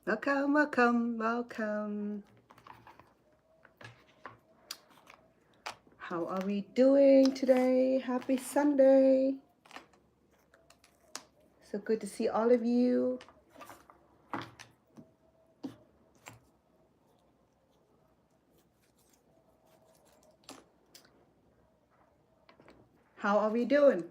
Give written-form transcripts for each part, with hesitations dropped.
Welcome, welcome, welcome. How are we doing today? Happy Sunday. So good to see all of you. How are we doing?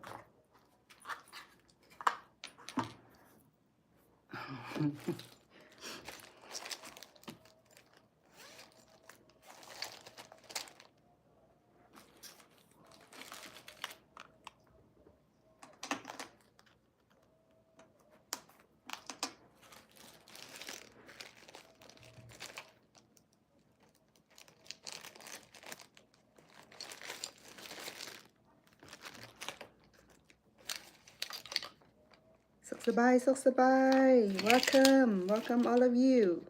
Sok sabai. Welcome, welcome all of you.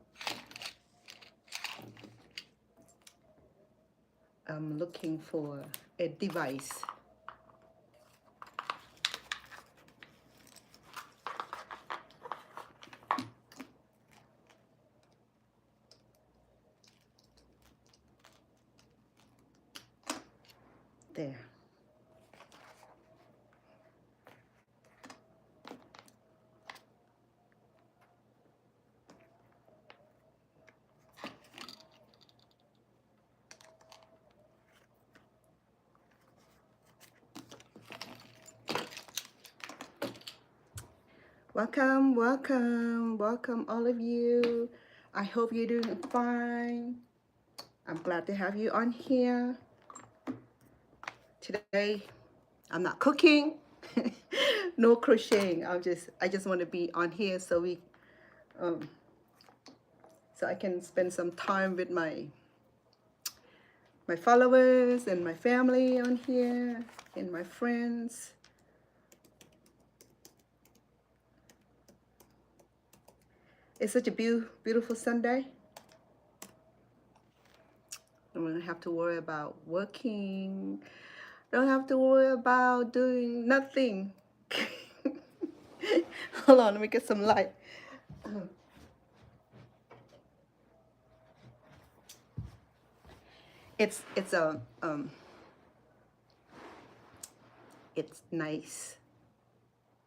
I'm looking for a device. There. Welcome, welcome, welcome all of you. I hope you're doing fine. I'm glad to have you on here. Today, I'm not cooking, no crocheting. I just want to be on here so so I can spend some time with my followers and my family on here and my friends. It's such a beautiful Sunday. I don't have to worry about working. Don't have to worry about doing nothing. Hold on, let me get some light. It's it's nice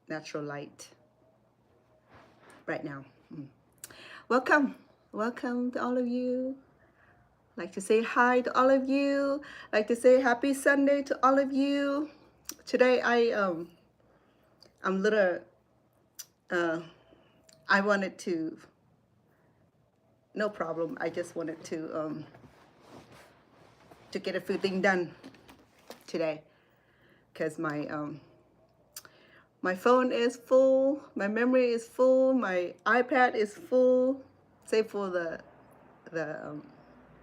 natural light right now. Welcome to all of you. Like to say hi to all of you. Like to say happy Sunday to all of you. Today I'm little I wanted to, no problem, I just wanted to get a few things done today because my phone is full, my memory is full, my iPad is full, save for the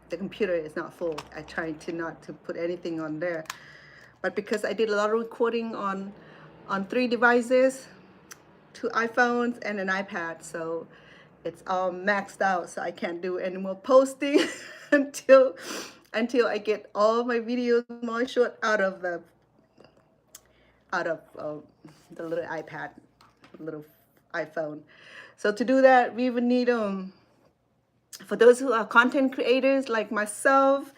computer is not full. I try to not to put anything on there, but because I did a lot of recording on 3 devices, 2 iPhones and an iPad, so it's all maxed out, so I can't do any more posting until I get all my videos more short out of the little iPad, little iPhone. So to do that, we would need for those who are content creators like myself,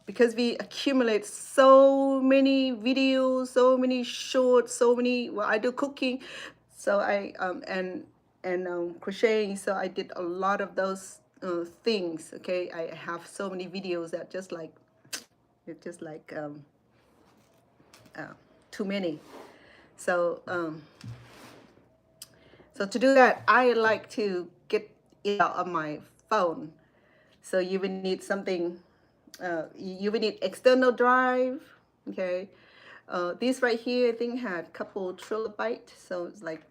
because we accumulate so many videos, so many shorts, so many. Well, I do cooking, so I and crocheting. So I did a lot of those things. Okay, I have so many videos that just like too many. So so to do that, I like to get it out of my phone. So you will need something. You will need external drive. Okay. This right here, I think had a couple trilobite, so it's like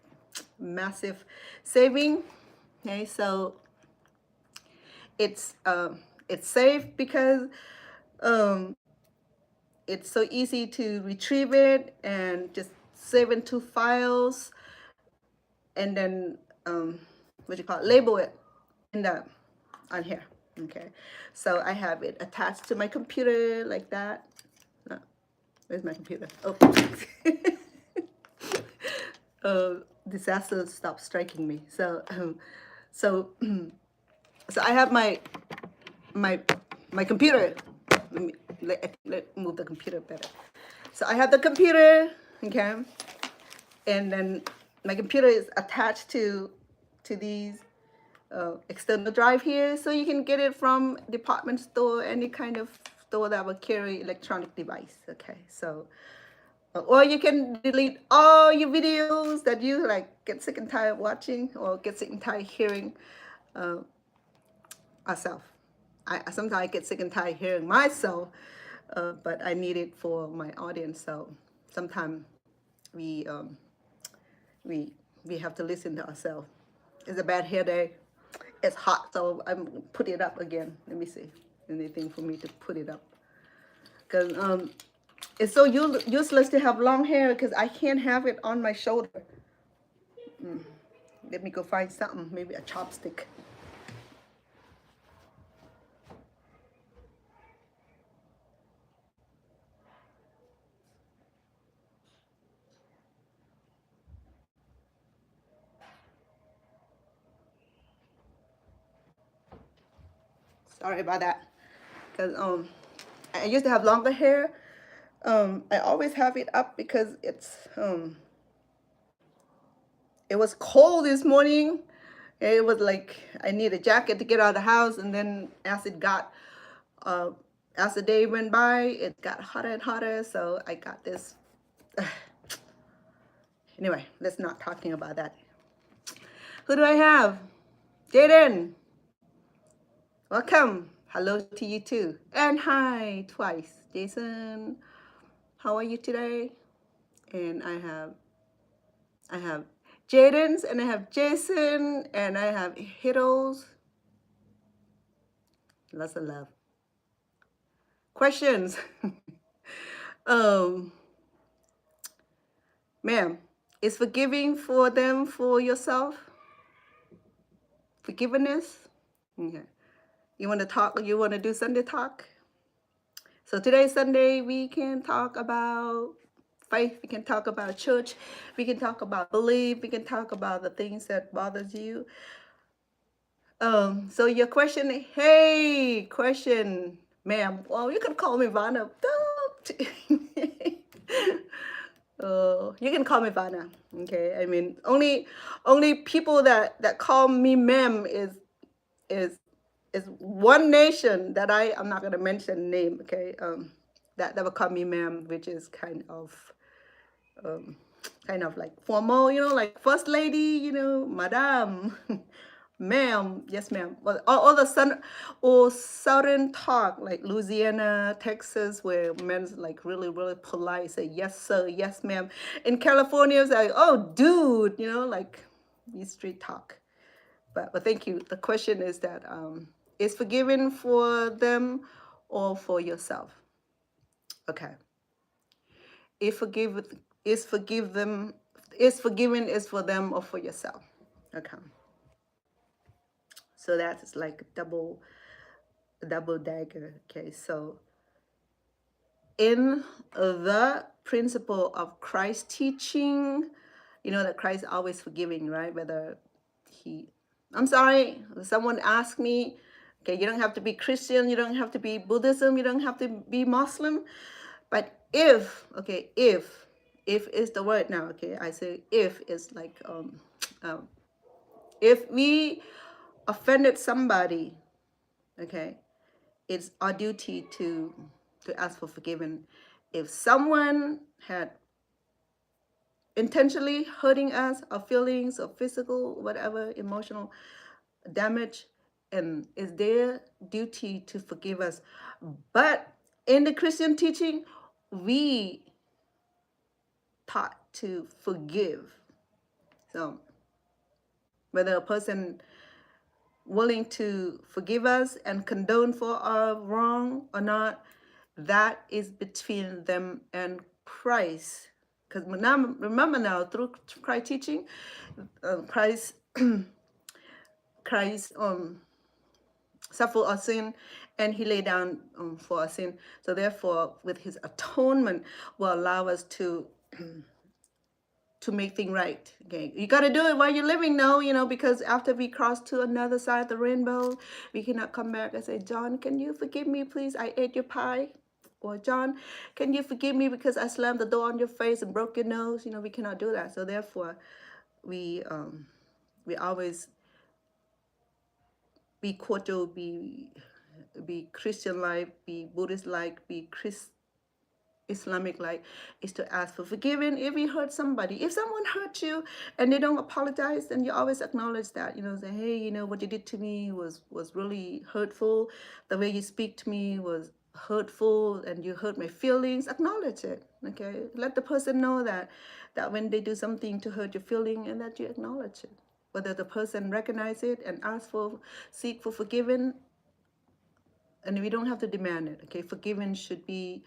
massive saving. Okay, so it's safe because it's so easy to retrieve it and just save into files, and then what you call it, label it in the on here. Okay, so I have it attached to my computer like that. No, where's my computer? Oh. disaster stopped striking me. So so I have my my computer. Let move the computer better. So I have the computer, okay, and then my computer is attached to these external drive here, so you can get it from department store, any kind of store that will carry electronic device. Okay, so or you can delete all your videos that you like get sick and tired watching or get sick and tired hearing uh, ourselves. I sometimes get sick and tired hearing myself, but I need it for my audience. So sometimes we um, we we have to listen to ourselves. It's a bad hair day. It's hot, so I'm put it up again. Let me see anything for me to put it up because it's so useless to have long hair because I can't have it on my shoulder. Let me go find something, maybe a chopstick. Sorry about that. Because I used to have longer hair. I always have it up because it was cold this morning. It was like I need a jacket to get out of the house, and then uh, as the day went by, it got hotter and hotter. So I got this. Anyway, let's not talking about that. Who do I have? Jaden. Welcome. Hello to you too. And hi twice. Jason, how are you today? And I have Jaden's and I have Jason and I have Hiddles. Lots of love. Questions. um Ma'am, is forgiving for them for yourself? Forgiveness? Okay. You want to talk? You want to do Sunday talk? So today's Sunday. We can talk about faith. We can talk about church. We can talk about belief. We can talk about the things that bothers you. So your question, hey, question, ma'am. Well, you can call me Vanna. Don't. You can call me Vanna. Okay. I mean, only people that call me ma'am is one nation that I'm not gonna mention name. Okay. That will call me ma'am, which is um, kind of like formal, like first lady, madam, ma'am, yes, ma'am. Well, all the southern talk, like Louisiana, Texas, where men's like really, really polite, say yes, sir, yes, ma'am. In California, it's like, oh, dude, like these street talk. But thank you. The question is that is forgiving for them or for yourself? Okay. If forgive is forgive them is forgiving is for them or for yourself. Okay. So that's like double dagger. Okay. So in the principle of Christ teaching, that Christ always forgiving, right? Whether I'm sorry, someone asked me, okay, you don't have to be Christian, you don't have to be Buddhism, you don't have to be Muslim, but if is the word now, okay, I say if is like if we offended somebody, okay, it's our duty to ask for forgiveness. If someone had intentionally hurting us, our feelings or physical, whatever, emotional damage, and it's their duty to forgive us. But in the Christian teaching, we taught to forgive. So whether a person willing to forgive us and condone for our wrong or not, that is between them and Christ. Because now, remember now, through Christ teaching, Christ suffered our sin and he laid down for our sin. So therefore, with his atonement, will allow us to to make things right. Okay, you got to do it while you're living now, because after we cross to another side of the rainbow, we cannot come back and say, John, can you forgive me, please? I ate your pie. Or, John, can you forgive me because I slammed the door on your face and broke your nose? We cannot do that. So therefore, we always be cordial, be Christian like, be Buddhist like, be Islamic like, is to ask for forgiving if you hurt somebody. If someone hurt you and they don't apologize, then you always acknowledge that. Say, hey, what you did to me was really hurtful. The way you speak to me was hurtful, and you hurt my feelings. Acknowledge it. Okay, let the person know that when they do something to hurt your feeling, and that you acknowledge it. Whether the person recognize it and seek for forgiving, and we don't have to demand it. Okay, forgiving should be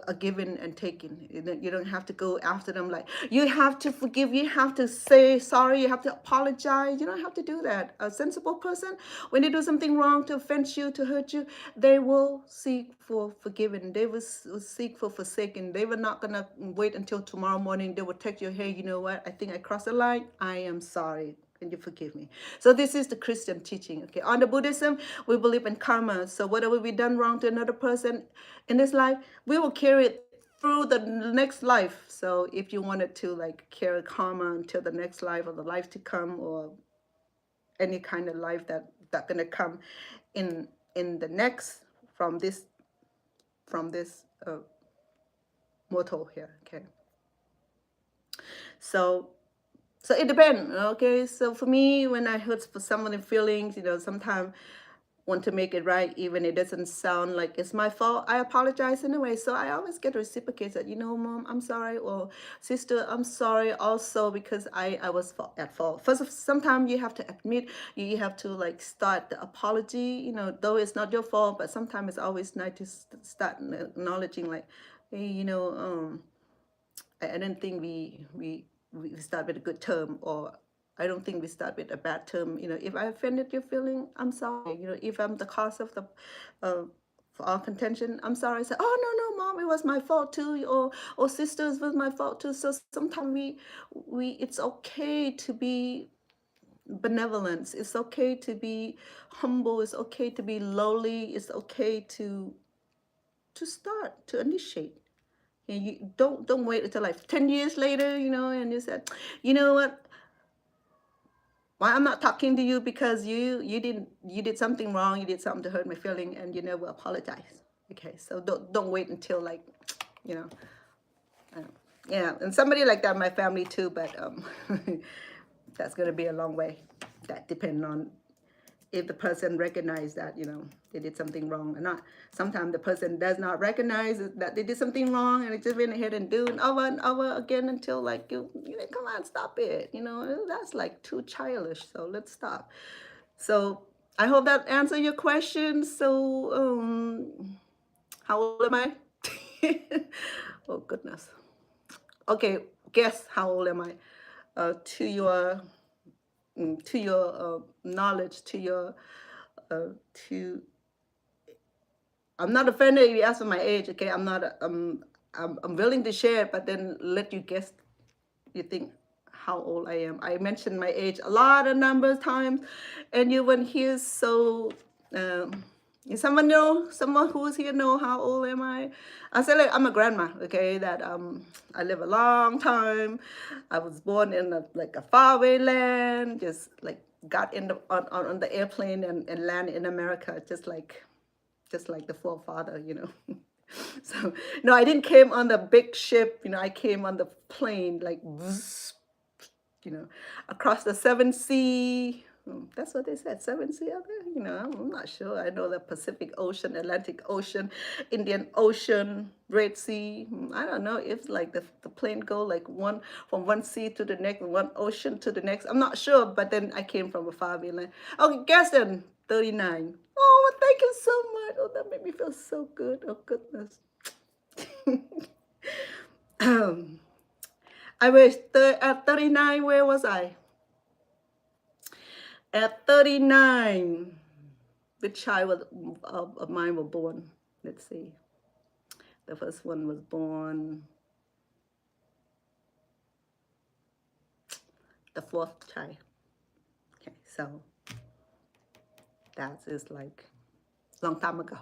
a given and taken. You don't have to go after them like, you have to forgive, you have to say sorry, you have to apologize. You don't have to do that. A sensible person, when they do something wrong to offend you, to hurt you, they will seek for forgiving. They will seek for forsaken. They were not going to wait until tomorrow morning. They will text you, hey, you know what? I think I crossed the line. I am sorry. Can you forgive me? So this is the Christian teaching. Okay. On the Buddhism, we believe in karma. So whatever we done wrong to another person in this life, we will carry it through the next life. So if you wanted to like carry karma until the next life or the life to come, or any kind of life that gonna come in the next from this mortal here. Okay. So it depends. Okay. So for me, when I hurt for someone's feelings, sometimes want to make it right, even it doesn't sound like it's my fault, I apologize anyway. So I always get reciprocated that, Mom, I'm sorry, or sister, I'm sorry also, because I was at fault. First, sometimes you have to admit, you have to like start the apology, though it's not your fault, but sometimes it's always nice to start acknowledging like, hey, I didn't think we start with a good term, or I don't think we start with a bad term. If I offended your feeling, I'm sorry. If I'm the cause of the for our contention, I'm sorry. I say, oh no, Mom, it was my fault too, or sisters, it was my fault too. So sometimes we it's okay to be benevolent. It's okay to be humble. It's okay to be lowly. It's okay to start, to initiate. And you don't wait until like 10 years later, and you said, you know what? Why I'm not talking to you, because you did something wrong, you did something to hurt my feeling, and you never apologize. Okay, so don't wait until like, you know, yeah, and somebody like that in my family too, but that's gonna be a long way. That depends on if the person recognize that they did something wrong or not. Sometimes the person does not recognize that they did something wrong, and they just went ahead and do it over and over again until like you come on, stop it. That's like too childish. So let's stop. So I hope that answered your question. So how old am I? Oh goodness. Okay, guess how old am I? To your knowledge, to I'm not offended if you ask for my age. Okay, I'm not. I'm willing to share, but then let you guess. You think how old I am. I mentioned my age a lot of numbers times, and you won't hear. So, someone who's here know how old am I? I say like I'm a grandma. Okay, that I live a long time. I was born in a faraway land. Just like got in on the airplane and landed in America. Just like the forefather. So no, I didn't came on the big ship. I came on the plane, like, across the seven sea. That's what they said, seven sea out there. I'm not sure. I know the Pacific Ocean, Atlantic Ocean, Indian Ocean, Red Sea. I don't know if like the plane go like from one sea to the next, one ocean to the next. I'm not sure, but then I came from a faraway land. Okay, guess then, 39. Oh, well, thank you so much. Oh, that made me feel so good. Oh, goodness. I was at 39, where was I? At 39, which child of mine were born? Let's see. The first one was born the fourth chai. Okay, so that is like long time ago.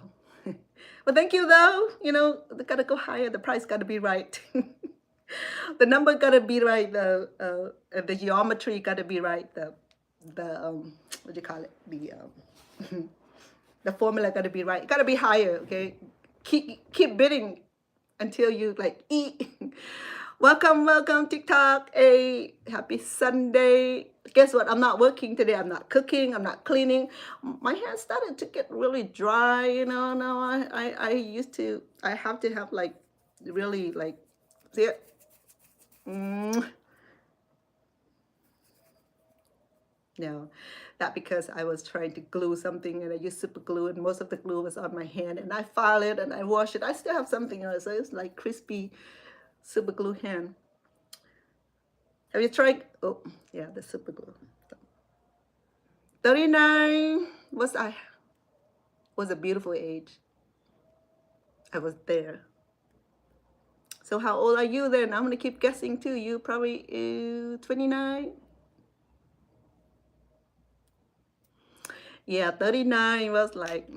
Well, thank you though. They gotta go higher. The price gotta be right. The number gotta be right. The geometry gotta be right. The what do you call it? The formula gotta be right. It gotta be higher. Okay, keep bidding until you like eat. Welcome TikTok. Hey, happy Sunday. Guess what? I'm not working today. I'm not cooking. I'm not cleaning. My hands started to get really dry. Now I have to have like really like see it. No, that because I was trying to glue something and I used super glue and most of the glue was on my hand and I file it and I wash it. I still have something else. So it's like crispy super glue hand. Have you tried? Oh, yeah, the super glue. 39 was a beautiful age. I was there. So how old are you then? I'm gonna keep guessing too. You probably 29. Yeah, 39 was like,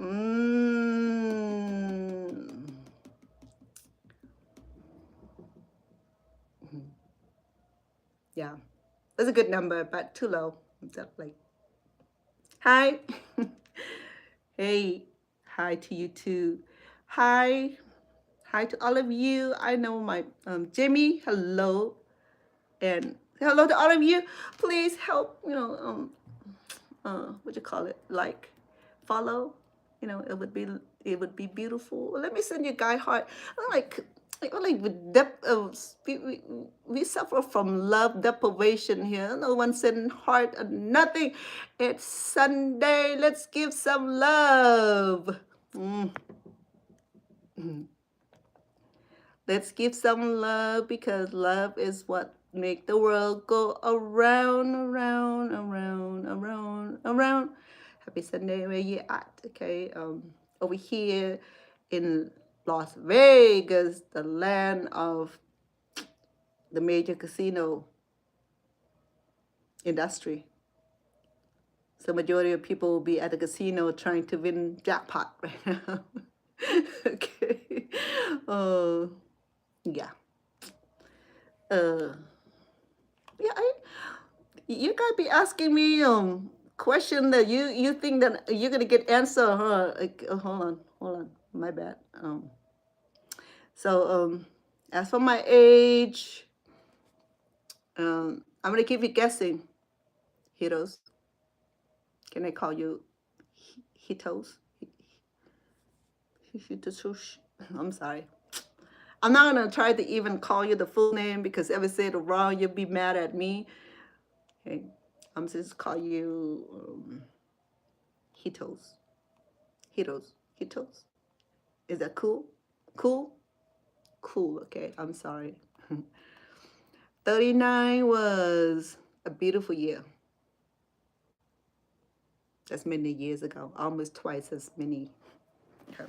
yeah, that's a good number, but too low. Just like, hi, hey, hi to you too. Hi to all of you. I know my Jimmy. Hello, and hello to all of you. Please help. What you call it? Like, follow. It would be beautiful. Let me send you guy heart. Like with we suffer from love deprivation here. No one send heart or nothing. It's Sunday. Let's give some love. Let's give some love because love is what make the world go around, around, around, around, around. Happy Sunday, where you at? Okay, over here in Las Vegas, the land of the major casino industry. So majority of people will be at the casino trying to win jackpot right now. Okay. Oh, yeah. Yeah, you guys be asking me question that you think that you're gonna get answer, huh? Like, hold on, my bad. So as for my age, I'm gonna keep you guessing. Hitos, can I call you Hitos? Hitos. I'm sorry. I'm not gonna try to even call you the full name because if I say it wrong, you'll be mad at me. Okay, I'm just call you Hitos. Hitos. Is that cool? Cool? Cool, okay, I'm sorry. 39 was a beautiful year. That's many years ago, almost twice as many. Okay.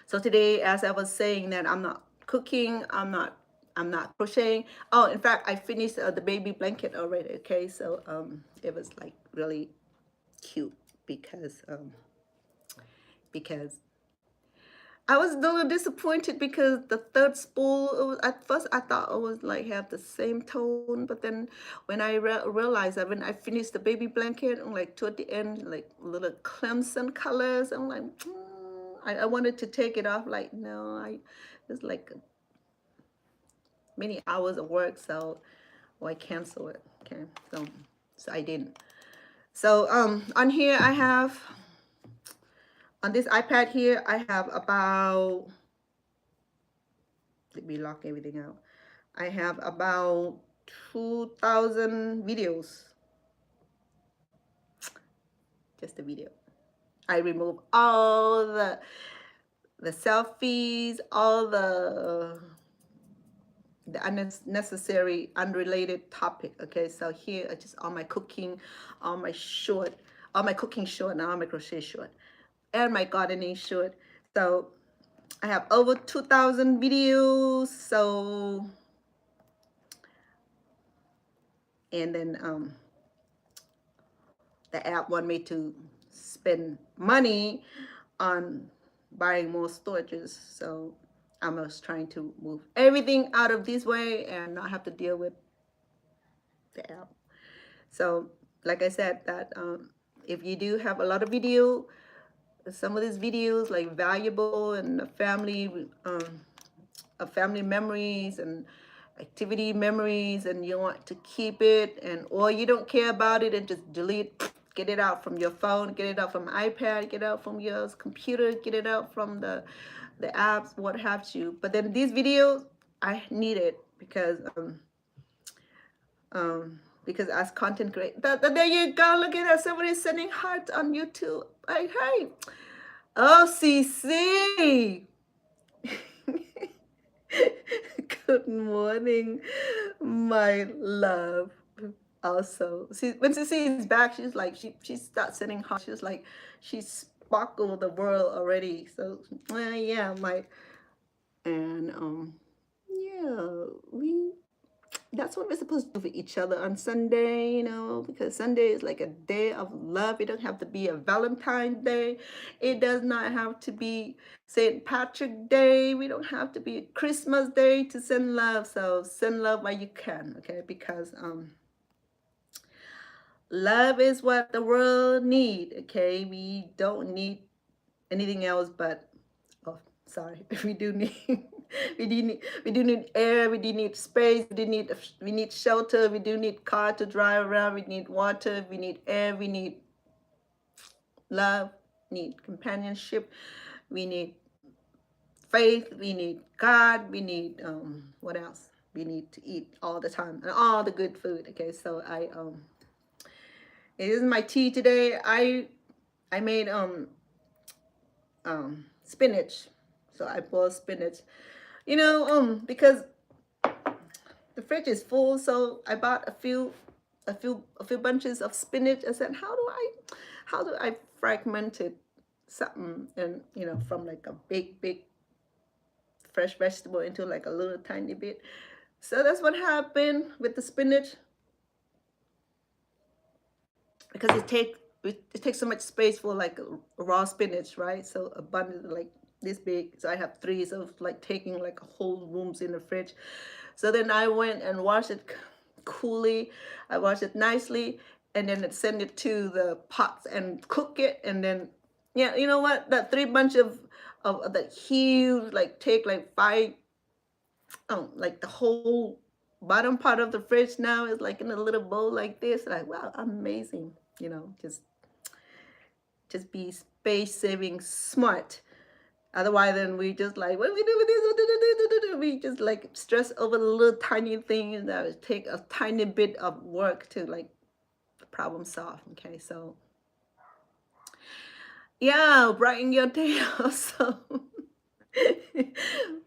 So today, as I was saying that I'm not cooking, I'm not crocheting. Oh, in fact, I finished the baby blanket already, okay? So it was like really cute because I was a little disappointed because the third spool, at first I thought it was like have the same tone, but then when I realized that when I finished the baby blanket, I'm like toward the end, like little crimson colors, I'm like, I wanted to take it off, like, no, it's like many hours of work, so I cancel it, okay, so I didn't. So on here I have, on this iPad here, I have about, let me lock everything out. I have about 2,000 videos. Just a video. I remove all the selfies, all the unnecessary, unrelated topic. Okay, so here are just all my cooking, all my cooking short, and all my crochet short, and my gardening short. So I have over 2,000 videos. So and then the app want me to spend money on buying more storages. So I'm just trying to move everything out of this way and not have to deal with the app. So like I said, that if you do have a lot of video, some of these videos like valuable and family memories and activity memories, and you want to keep it, and or you don't care about it and just delete, get it out from your phone, get it out from iPad, get it out from your computer, get it out from the apps, what have you. But then these videos I need it because as content creator, there you go, look at that, somebody's sending hearts on YouTube. Like, hey, oh, CC. Good morning, my love. Also, see, when Cece is back, she's like, she starts sending hearts. She's like, she sparkled the world already. So, yeah, my, and yeah, that's what we're supposed to do for each other on Sunday, because Sunday is like a day of love. It doesn't have to be a Valentine's Day. It does not have to be St. Patrick's Day. We don't have to be Christmas Day to send love. So send love while you can, okay? Because love is what the world need, okay? We don't need anything else but, oh, sorry, we do need we do need air, we do need space, we need shelter, we do need car to drive around, we need water, we need air, we need love, need companionship, we need faith, we need God, we need what else? We need to eat all the time and all the good food. Okay, so it is my tea today. I made spinach. So I boiled spinach. Because the fridge is full, so I bought a few bunches of spinach. I said, how do I fragment it something, and from like a big fresh vegetable into like a little tiny bit. So that's what happened with the spinach, because it takes so much space for like a raw spinach, right? So a bun like this big, so I have three, so it's like taking like a whole rooms in the fridge. So then I went and washed it coolly. I washed it nicely, and then send it to the pots and cook it. And then, yeah, you know what? That three bunch of that huge, like take like five, like the whole bottom part of the fridge now is like in a little bowl like this. Like, wow, amazing. Just be space saving smart. Otherwise, then we just like, what do we do with this? We just like stress over the little tiny things that would take a tiny bit of work to like problem solve. Okay, so yeah, brighten your day also.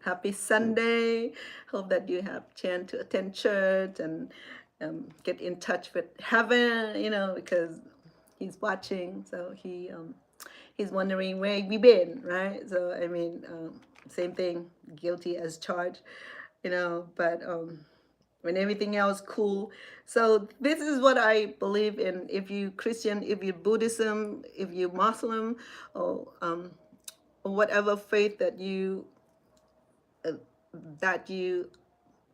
Happy Sunday. Hope that you have a chance to attend church and get in touch with heaven, because he's watching. So he's wondering where we been, right? So I mean, same thing, guilty as charged, but when everything else cool. So this is what I believe in. If you Christian, if you Buddhism, if you Muslim, or whatever faith that you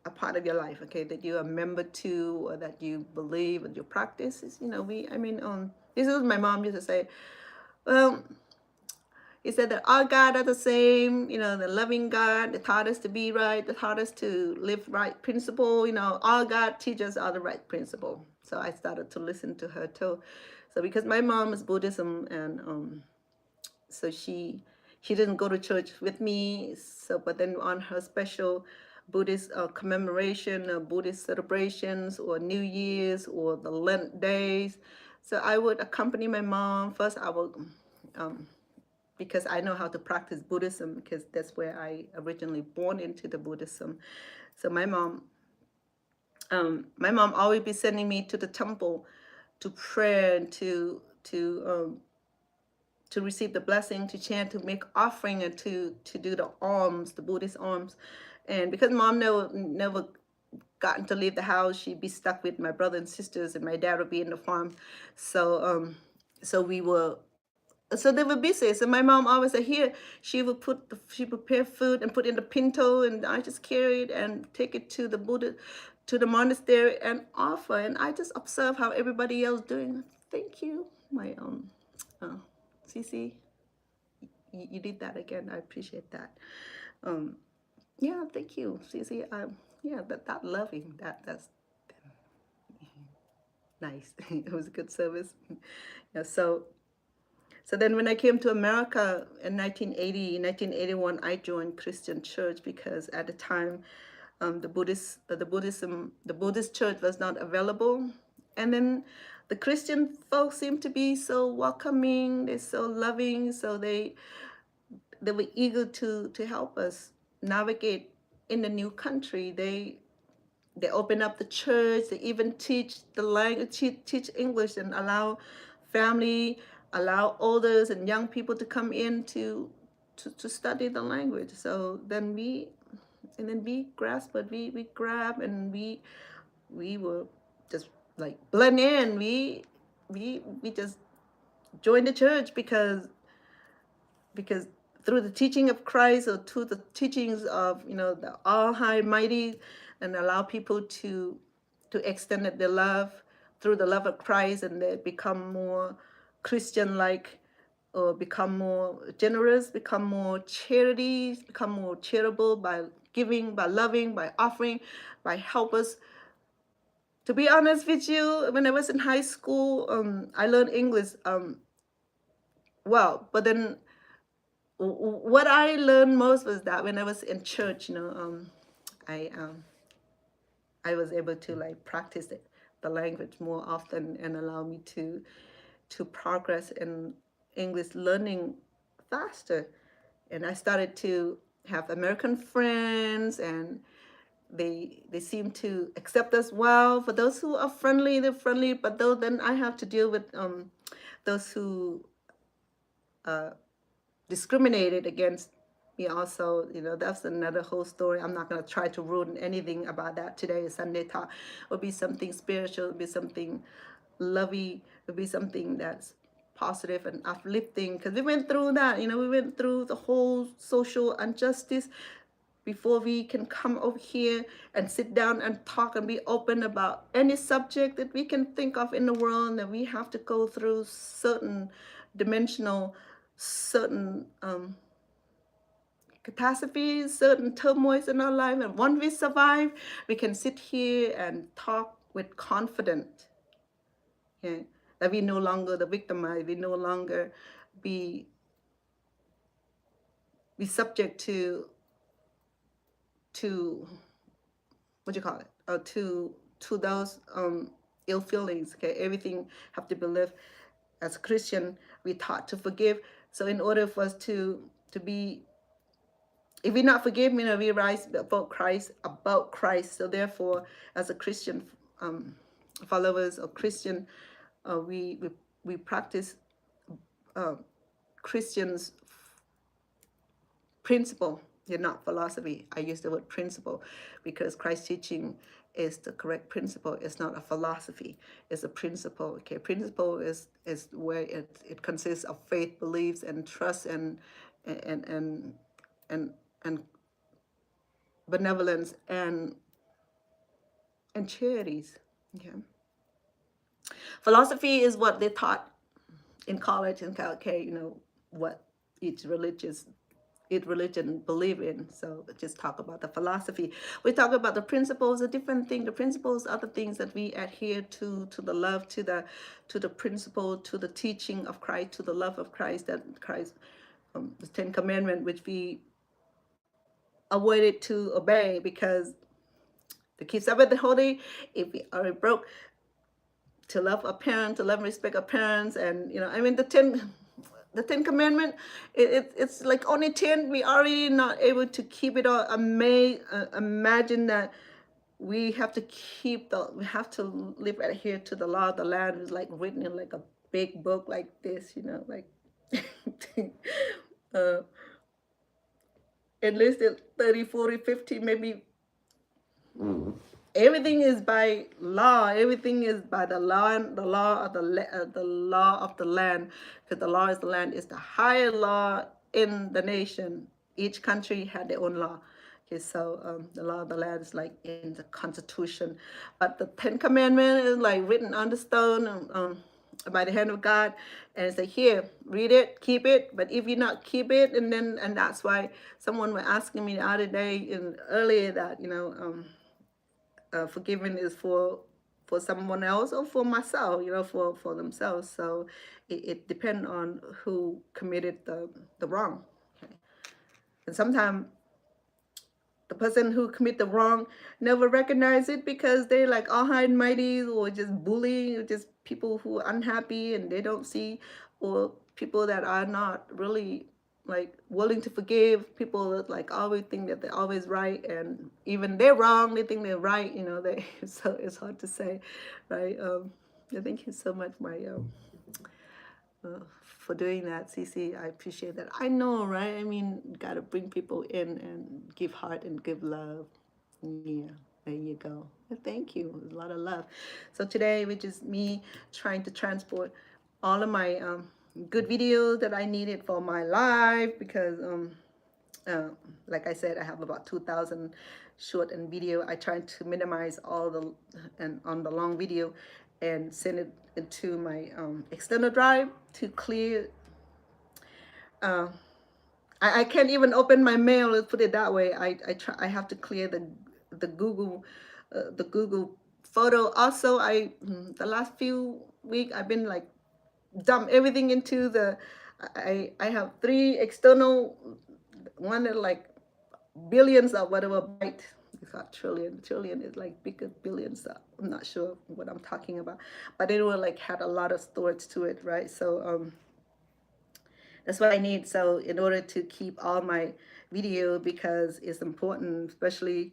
a part of your life, okay, that you're a member to, or that you believe and you practice, is, this is what my mom used to say. Well, he said that all God are the same, the loving God that taught us to be right, that taught us to live right principle, all God teaches are the right principle. So I started to listen to her too. So because my mom is Buddhism, and so she didn't go to church with me. So, but then on her special Buddhist commemoration, Buddhist celebrations, or New Year's, or the Lent days, so I would accompany my mom. First, I would, because I know how to practice Buddhism, because that's where I originally born into the Buddhism. So my mom always be sending me to the temple to pray and to receive the blessing, to chant, to make offering, and to do the alms, the Buddhist alms. And because mom never gotten to leave the house, she'd be stuck with my brother and sisters, and my dad would be in the farm. So so we were so they were busy. So my mom always said, here, she prepare food and put in the pinto, and I just carry it and take it to the Buddha, to the monastery and offer. And I just observe how everybody else doing. Thank you, my uh, Cece, you did that again. I appreciate that. Um, yeah, thank you, Cece. Yeah, that loving that's nice. It was a good service. Yeah, so then when I came to America in 1980, 1981, I joined Christian church because at the time the Buddhist church was not available. And then the Christian folks seemed to be so welcoming, they're so loving, so they were eager to help us navigate in the new country. They open up the church. They even teach the language, teach English, and allow family, allow elders and young people to come in to study the language. So then we grasp it, we grab, and we were just like blend in. We just joined the church because through the teaching of Christ, or through the teachings of the All High Mighty, and allow people to extend their love through the love of Christ, and they become more Christian-like, or become more generous, become more charities, become more charitable by giving, by loving, by offering, by help us. To be honest with you, when I was in high school, I learned English well, but then what I learned most was that when I was in church, I um, I was able to like practice the language more often, and allow me to progress in English learning faster. And I started to have American friends, and they seem to accept us well. For those who are friendly, they're friendly. But though then I have to deal with those who discriminated against me also. That's another whole story. I'm not going to try to ruin anything about that today. Sunday talk will be something spiritual, will be something lovey, will be something that's positive and uplifting, because we went through that. We went through the whole social injustice before we can come over here and sit down and talk and be open about any subject that we can think of in the world. That we have to go through certain dimensional, certain catastrophes, certain turmoils in our life. And once we survive, we can sit here and talk with confidence. Okay? That we no longer the victimized, we no longer be subject to what do you call it? To those ill feelings. Okay, everything have to be lived. As a Christian, we taught to forgive. So in order for us to be, if we not forgive, we rise about Christ. So therefore, as a Christian followers of Christian, we practice Christians principle, not philosophy. I use the word principle because Christ's teaching is the correct principle. It's not a philosophy. It's a principle. Okay, principle is where it consists of faith, beliefs, and trust, and benevolence, and charities. Okay, philosophy is what they taught in college and okay, what each religion believe in. So just talk about the philosophy. We talk about the principles, a different thing. The principles are the things that we adhere to the love, to the principle, to the teaching of Christ, to the love of Christ, that Christ, the 10 Commandments, which we avoided to obey because to keep Sabbath holy, if we are broke, to love our parents, to love and respect our parents, and the 10 Commandments, it's like only 10. We already not able to keep it all. Imagine that we have to we have to live adhere to the law of the land. It's like written in like a big book like this, like at least 30, 40, 50, maybe everything is by law. Everything is by the law, the law of the law of the land, because the law is the land is the higher law in the nation. Each country had their own law. Okay, so the law of the land is like in the Constitution, but the Ten Commandments is like written on the stone. By the hand of God, and it's like, here, read it, keep it. But if you not keep it, and that's why someone was asking me the other day and earlier that forgiving is for someone else or for myself, for themselves. So it depends on who committed the wrong. Okay. And sometimes the person who commit the wrong never recognize it because they're like all high and mighty or just bullying, or just people who are unhappy and they don't see, or people that are not really like willing to forgive, people that like always think that they're always right, and even they're wrong they think they're right, they so it's hard to say, right? Thank you so much, my for doing that, Cece. I appreciate that. I know, right? I mean, gotta bring people in and give heart and give love. Yeah, there you go. Thank you. A lot of love. So today, which is me trying to transport all of my good videos that I needed for my live, because uh, like I said, I have about 2,000 short and video. I try to minimize all the and on the long video and send it into my external drive to clear. Uh, I can't even open my mail. Let's put it that way. I have to clear the Google the Google photo. Also, the last few weeks I've been like dump everything into the. I have 3 external, one that like billions of whatever byte. It's not trillion. Trillion is like bigger billions. I'm not sure what I'm talking about, but it will like had a lot of storage to it, right? So that's what I need. So in order to keep all my video, because it's important, especially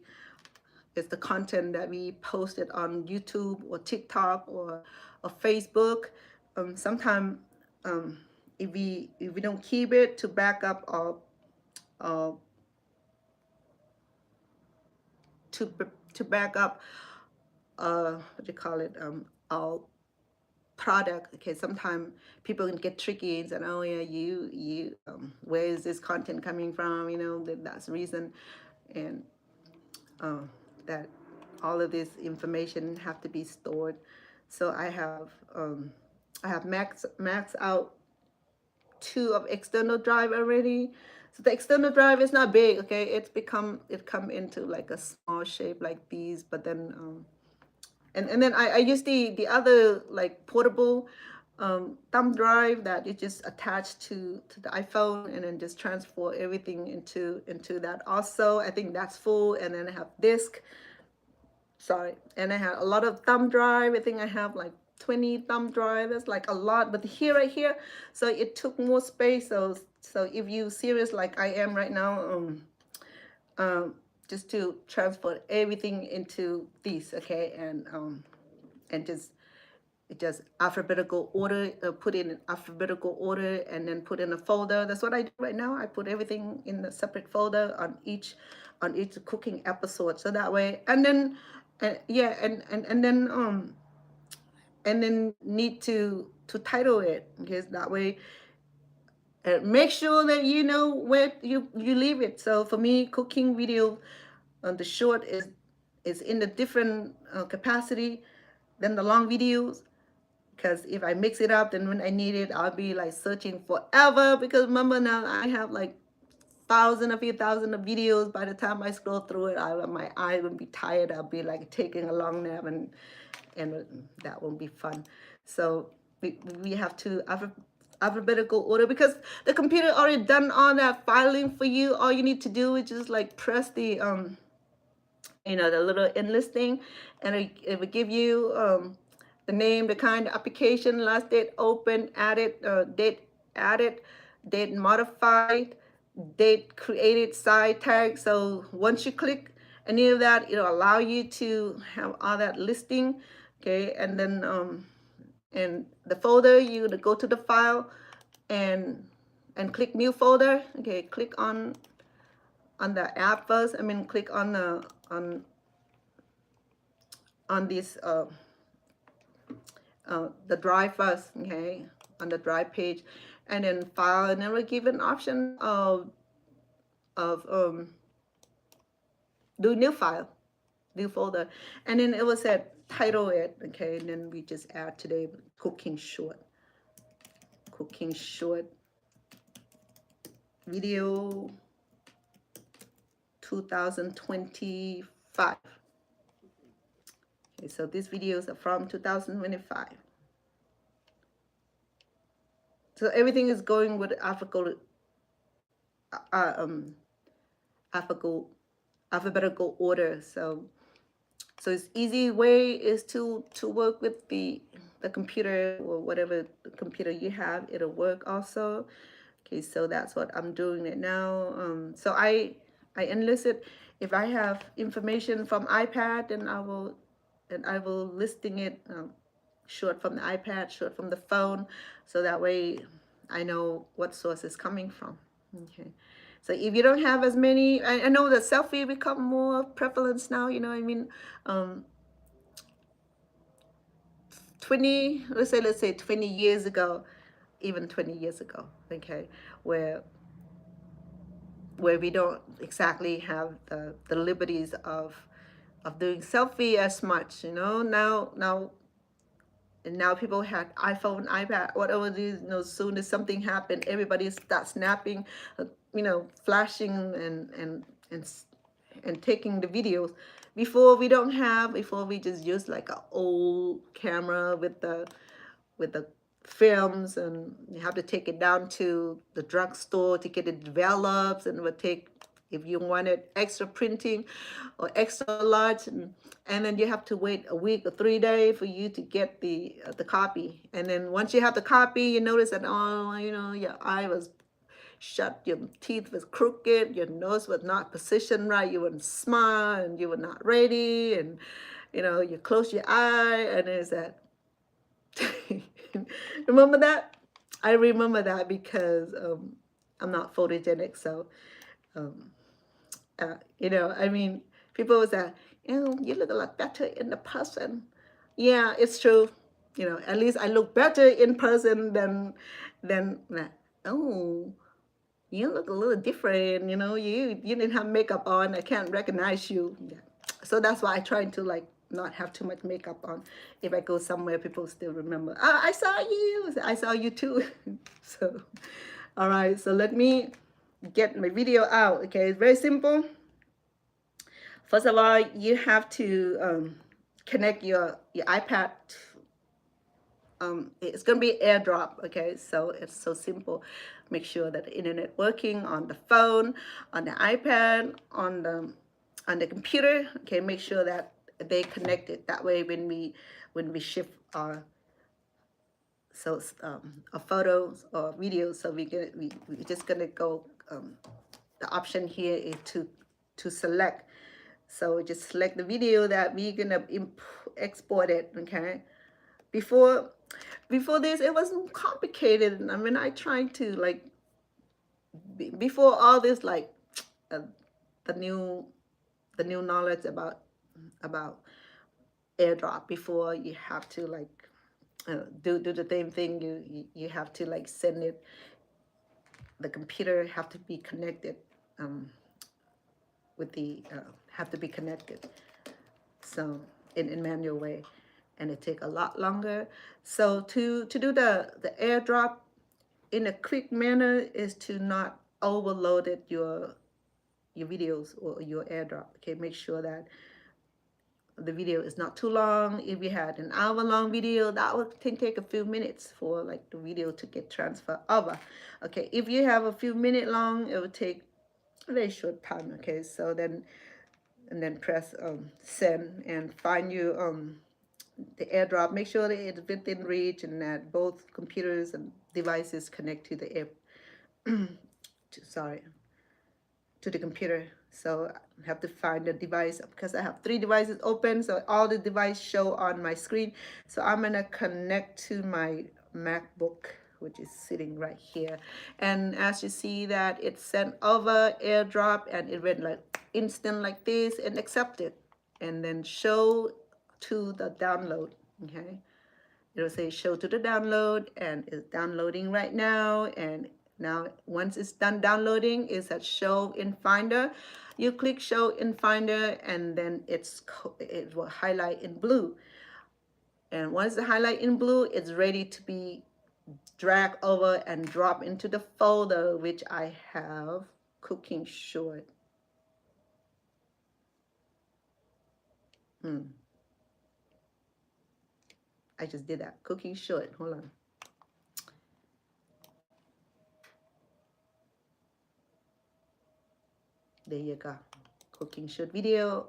it's the content that we posted on YouTube or TikTok or Facebook. Sometimes if we don't keep it to back up uh, to to back up what do you call it, our product. Okay, sometimes people can get tricky and say, oh yeah, where is this content coming from, that's the reason. And uh, that all of this information have to be stored. So I have max out 2 of external drive already. So the external drive is not big, okay, it come into like a small shape like these, but then and then I use the other like portable thumb drive that is just attached to the iPhone, and then just transfer everything into that. Also, I think that's full, and then I have disk. Sorry, and I have a lot of thumb drive. I think I have like 20 thumb drive. That's like a lot, but here, right here, so it took more space. So if you serious like I am right now, um, just to transfer everything into these, okay, and just alphabetical order, put in alphabetical order, and then put in a folder. That's what I do right now. I put everything in a separate folder on each cooking episode, so that way. And then yeah, and then need to title it, because that way, make sure that you know where you leave it. So for me, cooking video, the short is in a different capacity than the long videos, because if I mix it up, then when I need it, I'll be like searching forever. Because remember, now I have like a few thousand of videos. By the time I scroll through it, my eye will be tired. I'll be like taking a long nap, and that won't be fun. So we have to alphabetical order, because the computer already done all that filing for you. All you need to do is just like press the the little endless thing, and it will give you the name, the kind of application, last date open, added, date added, date modified, date created, side tag. So once you click any of that, it'll allow you to have all that listing. Okay, and then and the folder, you go to the file and click new folder. Okay, click on the app first. I mean, click on the on this the drive first, okay, on the drive page, and then file, and then we'll give an option of do new file, new folder, and then it will say title it, okay, and then we just add today cooking short video 2025. Okay, so these videos are from 2025. So everything is going with alphabetical alphabetical order. So it's easy way is to work with the computer, or whatever the computer you have, it'll work also. Okay, so that's what I'm doing it now. So I enlisted, if I have information from iPad, then I will listing it short from the iPad, short from the phone, so that way I know what source is coming from. Okay, so if you don't have as many, I know that selfie become more prevalent now, you know, I mean, 20, let's say 20 years ago, even 20 years ago, okay, where we don't exactly have the liberties of doing selfie as much, you know. Now people had iPhone, iPad, whatever it is, you know, as soon as something happened, everybody starts snapping, you know, flashing and taking the videos. Before we just use like an old camera with the films, and you have to take it down to the drugstore to get it developed, and it would take, if you wanted extra printing or extra large, and then you have to wait a week or 3 days for you to get the copy. And then once you have the copy, you notice that, oh, you know, your eye was shut, your teeth was crooked, your nose was not positioned right, you wouldn't smile, and you were not ready, and you know, you close your eye, and it's that. Remember that? I remember that because I'm not photogenic, so you know, I mean, people was that, oh, you look a lot better in the person. Yeah, it's true. You know, at least I look better in person than oh, you look a little different. You know, you didn't have makeup on. I can't recognize you. Yeah. So that's why I try to like not have too much makeup on. If I go somewhere, people still remember. Oh, I saw you. I saw you too. So, all right. So let me get my video out. Okay, it's very simple. First of all, you have to connect your iPad. It's gonna be AirDrop. Okay, so it's so simple. Make sure that the internet working on the phone, on the iPad, on the computer. Okay, make sure that they connected. That way, when we shift our photos or videos, so we just gonna go. The option here is to select. So just select the video that we're gonna export it. Okay, before this it wasn't complicated. I mean, I tried to like before all this, like the new knowledge about AirDrop. Before, you have to like do the same thing. You have to like send it. The computer have to be connected with the have to be connected. So in manual way, and it take a lot longer. So to do the AirDrop in a quick manner is to not overload it your videos or your AirDrop. Okay, make sure that the video is not too long. If you had an hour-long video, that would take a few minutes for like the video to get transferred over. Okay, if you have a few minute long, it would take a very short time. Okay, so then press send and find you the AirDrop. Make sure that it's within reach and that both computers and devices connect to the air to the computer. So I have to find the device because I have 3 devices open, so all the devices show on my screen. So I'm gonna connect to my MacBook, which is sitting right here. And as you see that it's sent over AirDrop, and it went like instant like this and accepted, and then show to the download. Okay, it'll say show to the download, and it's downloading right now. And now once it's done downloading, it's at show in Finder. You click show in Finder, and then it will highlight in blue. And once the highlight in blue, it's ready to be dragged over and drop into the folder, which I have cooking short. I just did that, cooking short. Hold on. There you go, cooking short video.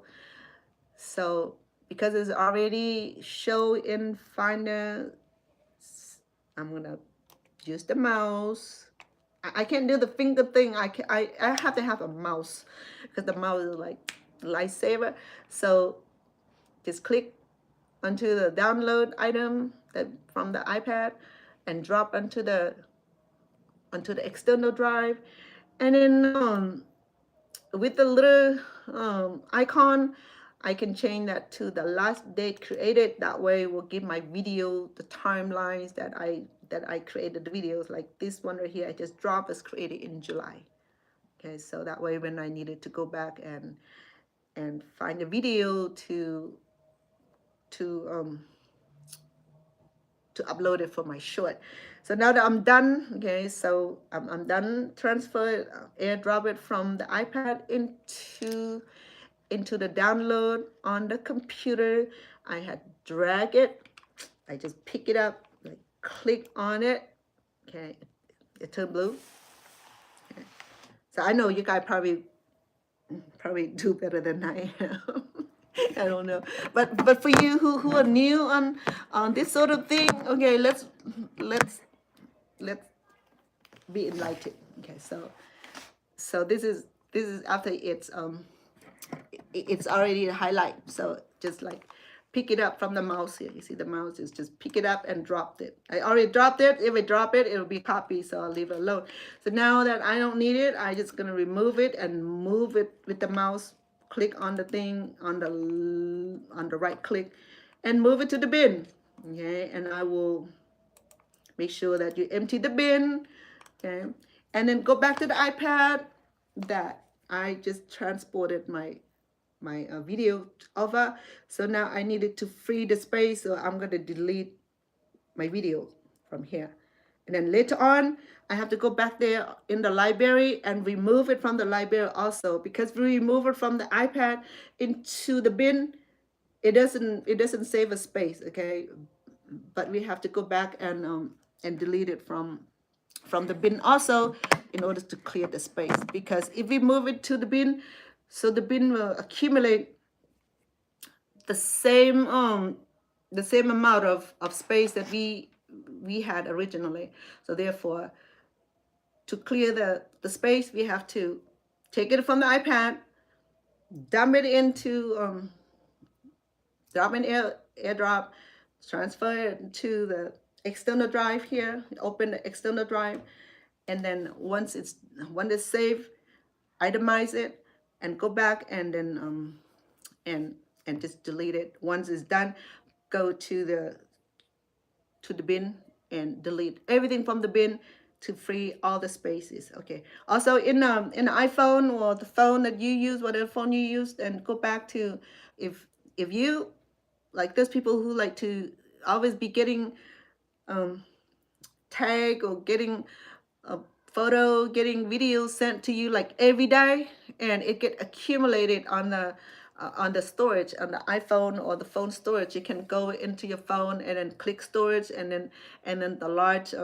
So because it's already show in Finder, I'm gonna use the mouse. I can't do the finger thing. I have to have a mouse because the mouse is like lifesaver. So just click onto the download item that from the iPad and drop onto the external drive, and then with the little icon, I can change that to the last date created. That way it will give my video the timelines that I created the videos. Like this one right here, I just dropped, was created in July. Okay, so that way when I needed to go back and find a video to upload it for my short. So now that I'm done, okay, so I'm done, transfer it, airdrop it from the iPad into the download on the computer. I had drag it, I just pick it up, like click on it, okay, it turned blue. Okay. So I know you guys probably do better than I am. I don't know, but for you who are new on this sort of thing, okay, let's be enlightened. Okay, so this is after it's already a highlight. So just like pick it up from the mouse here. You see the mouse is just pick it up and dropped it. I already dropped it. If I drop it, it'll be copied, so I'll leave it alone. So now that I don't need it, I'm just gonna remove it and move it with the mouse. Click on the thing on the right click and move it to the bin. Okay, and I will make sure that you empty the bin. Okay, and then go back to the iPad that I just transported my video over. So now I needed to free the space, so I'm going to delete my video from here. And then later on, I have to go back there in the library and remove it from the library also, because we remove it from the iPad into the bin, it doesn't save a space, okay? But we have to go back and delete it from the bin also in order to clear the space. Because if we move it to the bin, so the bin will accumulate the same amount of space that we had originally. So therefore, to clear the space, we have to take it from the iPad, dump it into drop in airdrop, transfer it to the external drive here, open the external drive, and then once it's saved, itemize it and go back and then and just delete it. Once it's done, go to the bin and delete everything from the bin to free all the spaces. Okay, also in the iPhone or the phone that you use, whatever phone you use, and go back to, if you like, there's people who like to always be getting tag or getting a photo, getting videos sent to you like every day, and it get accumulated on the storage on the iPhone or the phone storage. You can go into your phone and then click storage, and then the large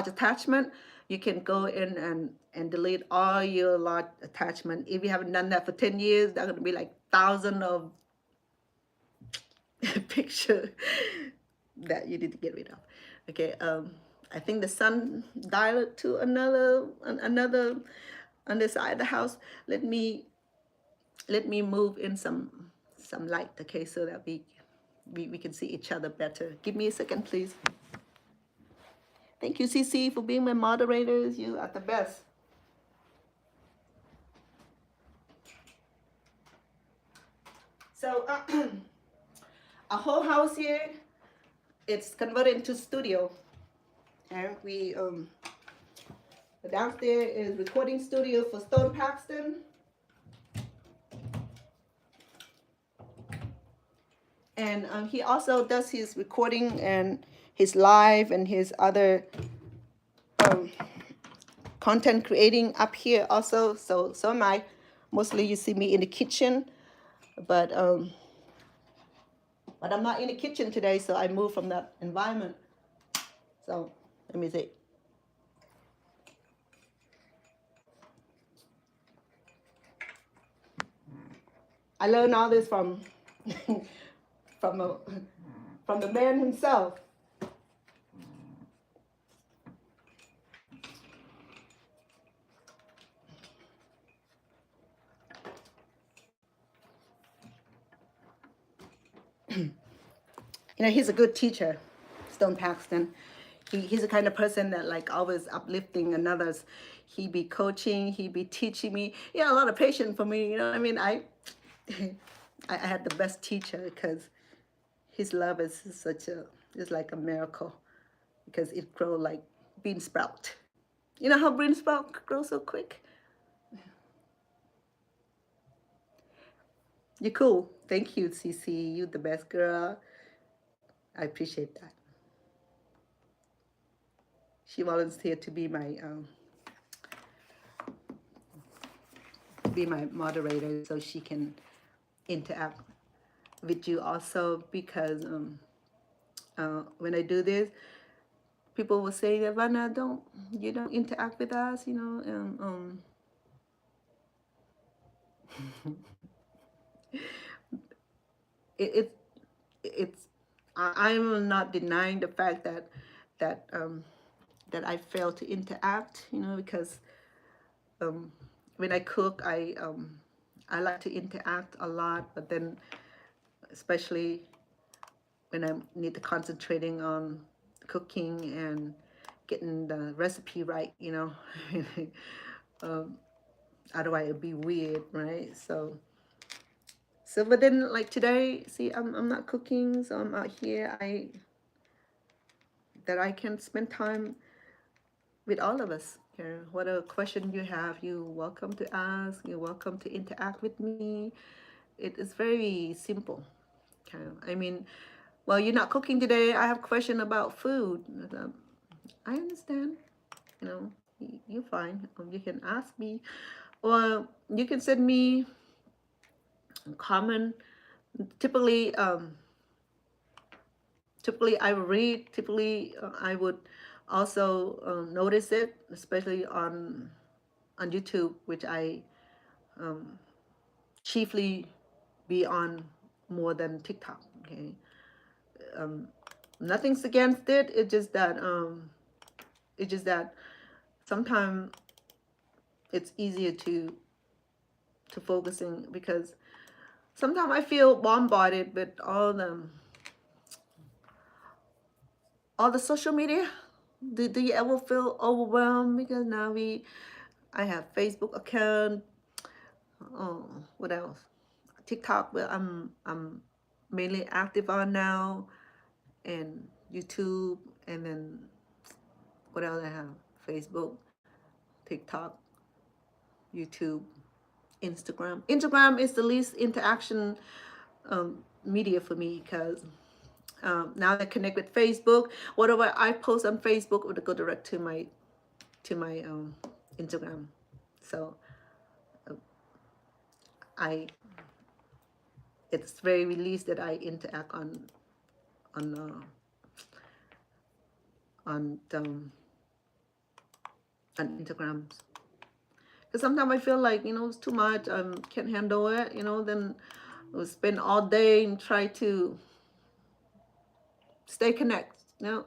attachment, you can go in and delete all your large attachment. If you haven't done that for 10 years, that's gonna be like thousands of picture that you need to get rid of. Okay, I think the sun dialed to another on the side of the house. Let me move in some light, okay, so that we can see each other better. Give me a second, please. Thank you, CC, for being my moderators. You are the best. So here, it's converted into studio. And we downstairs is recording studio for Stone Paxton. And he also does his recording and his live and his other content creating up here also. So am I. Mostly you see me in the kitchen, but I'm not in the kitchen today, so I moved from that environment. So let me see. I learned all this from from the man himself. You know, he's a good teacher, Stone Paxton. He's the kind of person that like always uplifting another's. He be coaching, he be teaching me. Yeah, a lot of patience for me. You know, I mean, I had the best teacher because his love is it's like a miracle because it grows like bean sprout. You know how bean sprout grows so quick? You're cool. Thank you, CC. You the best girl. I appreciate that. She volunteered to be my moderator so she can interact with you also, because when I do this, people will say that Vanna, you don't interact with us, you know. It's I'm not denying the fact that I fail to interact, you know, because when I cook, I like to interact a lot, but then especially when I need to concentrating on cooking and getting the recipe right, you know. Otherwise it'd be weird, right? So but then like today, see, I'm not cooking, so I'm out here. I can spend time with all of us. Okay? Whatever question you have, you're welcome to ask. You're welcome to interact with me. It is very simple. Okay? I mean, well, you're not cooking today. I have a question about food. I understand. You know, you're fine. You can ask me, or you can send me a comment. Typically, I read. Typically, I would also notice it, especially on YouTube, which I chiefly be on more than TikTok. Okay, nothing's against it. It's just that sometimes it's easier to focusing, because sometimes I feel bombarded with all the social media. Do you ever feel overwhelmed? Because now I have Facebook account. Oh, what else? TikTok, where I'm mainly active on now, and YouTube, and then what else I have? Facebook, TikTok, YouTube, Instagram. Instagram is the least interaction media for me, because now I connect with Facebook. Whatever I post on Facebook would go direct to my Instagram. So it's very released that I interact on Instagram. Because sometimes I feel like, you know, it's too much. Can't handle it. You know, then I'll spend all day and try to stay connected. You know,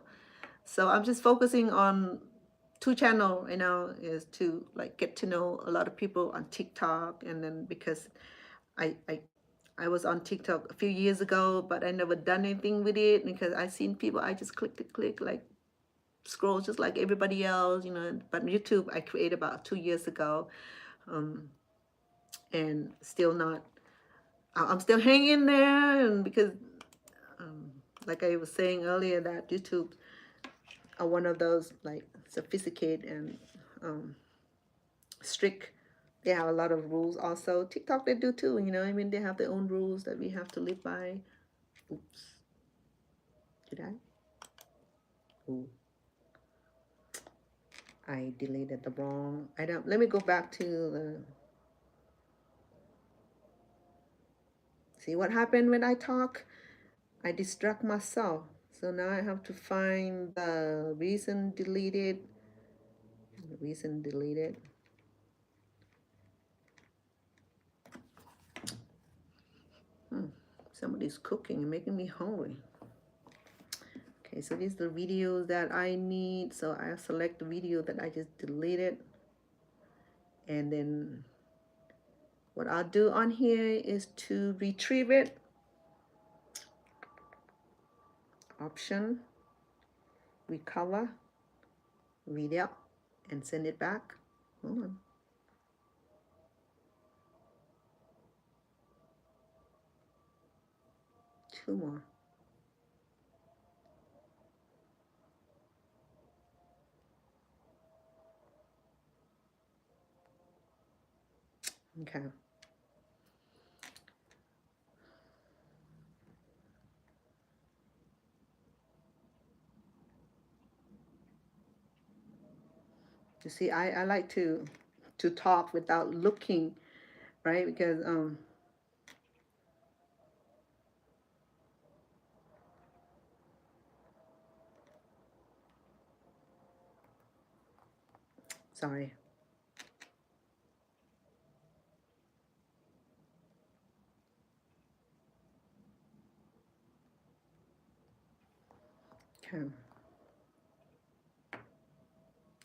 so I'm just focusing on 2 channels right now, is to like get to know a lot of people on TikTok, and then because I was on TikTok a few years ago, but I never done anything with it, because I seen people, I just click like scroll just like everybody else, you know. But YouTube I created about 2 years ago, and still not. I'm still hanging there, and because like I was saying earlier, that YouTube are one of those like sophisticated and strict. They have a lot of rules. Also, TikTok they do too. You know, I mean, they have their own rules that we have to live by. Oops, did I? Ooh, I deleted the wrong item. Let me go back to the. See what happened when I talk? I distract myself. So now I have to find the reason deleted. Reason deleted. Somebody's cooking and making me hungry. Okay, so these are the videos that I need. So I select the video that I just deleted. And then what I'll do on here is to retrieve it. Option, recover, read out, and send it back. Hold on. Two more. Okay. You see, I like to talk without looking, right? Because sorry. Okay.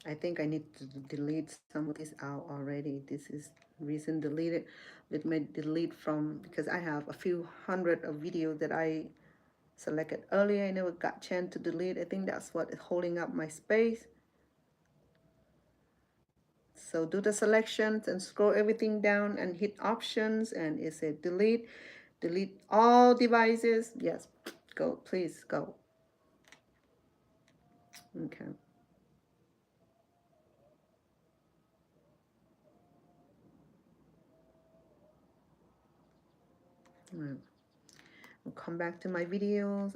I think I need to delete some of this out already. This is reason deleted. It may delete from, because I have a few hundred of videos that I selected earlier. I never got chance to delete. I think that's what is holding up my space. So do the selections and scroll everything down and hit options, and it said delete. Delete all devices. Yes, go, please go. Okay. All right. I'll come back to my videos.